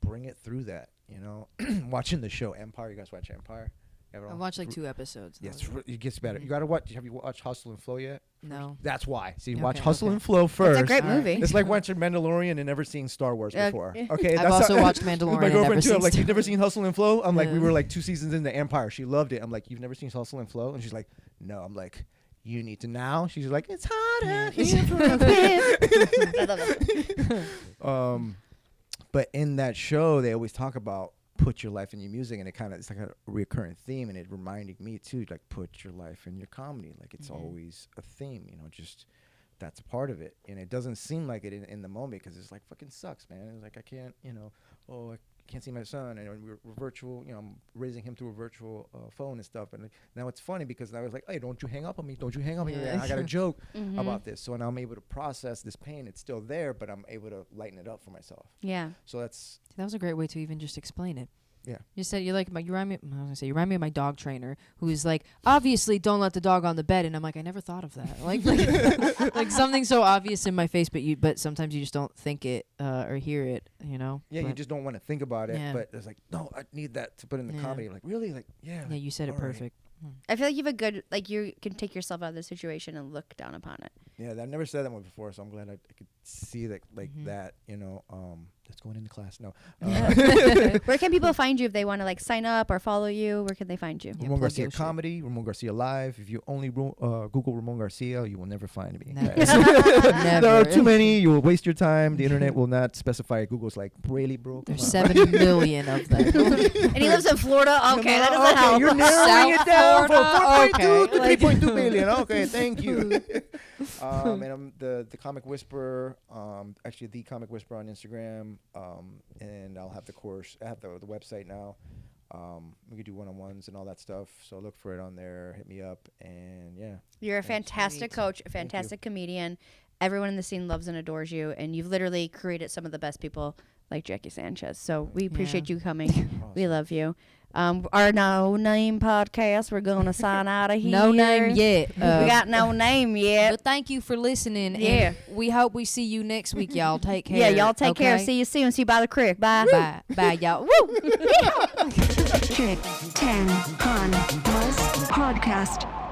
bring it through that. You know, watching the show Empire. You guys watch Empire? I watched like 2 episodes. Yes, it gets better. You gotta watch. Have you watched Hustle and Flow yet? No. That's why. See, watch Hustle and Flow first. It's a great movie. It's like watching Mandalorian and never seen Star Wars before. Okay, I've also watched Mandalorian. My girlfriend too. I'm like, Star you've never seen Hustle and Flow? I'm like, we were like 2 seasons into Empire. She loved it. I'm like, you've never seen Hustle and Flow? And she's like, no. I'm like, you need to now. She's like, it's hot out here for a bit. I love it. But in that show, they always talk about put your life in your music, and it's like a recurring theme, and it reminded me too, like put your life in your comedy. Like it's always a theme, you know, just that's a part of it, and it doesn't seem like it in the moment because it's like fucking sucks, man. It's like I can't, I can't see my son, and we're virtual. I'm raising him through a virtual phone and stuff. And now it's funny because I was like, hey, don't you hang up on me? Don't you hang up on me? Yeah. I got a joke about this. So now I'm able to process this pain. It's still there, but I'm able to lighten it up for myself. Yeah. So that's That was a great way to even just explain it. Yeah. You said you remind me. You remind me of my dog trainer, who is like, obviously, don't let the dog on the bed, and I'm like, I never thought of that. Like something so obvious in my face, but sometimes you just don't think it or hear it. Yeah, But you just don't want to think about it, Yeah. but it's like, no, I need that to put in the Yeah. comedy. Like really, like yeah. yeah, you said it all right. perfect. I feel like you have a good, like, you can take yourself out of the situation and look down upon it. Yeah, I've never said that one before, so I'm glad I could see that like that. That's going into class. No. Where can people find you if they want to, like, sign up or follow you? Where can they find you? Yeah, Ramon plug Garcia your shit. Comedy, Ramon Garcia Live. If you only Google Ramon Garcia, you will never find me. Never. guys. There are Never. too many. You will waste your time. The internet will not specify. Google's like, really, bro? Come There's on." 70 million of them. And he lives in Florida? Okay, that doesn't okay, help. you're narrowing South it down Florida? from 4.2 Okay. to 3.2 billion. Okay, thank you. And I'm the Comic Whisperer, actually the Comic Whisperer on Instagram, and I'll have the course. I have the website now. We could do one-on-ones and all that stuff. So look for it on there. Hit me up, and yeah. You're a fantastic coach, a fantastic comedian. Everyone in the scene loves and adores you, and you've literally created some of the best people like Jackie Sanchez. So we appreciate you coming. We Awesome. love you. Our No Name podcast, we're going to sign out of here. No name yet. We got no name yet. But thank you for listening. Yeah. And we hope we see you next week, y'all. Take care. Yeah, y'all take care. okay? See you soon. See you by the creek. Bye. Bye. Bye, y'all. Woo! Chick 10 Con Plus Podcast.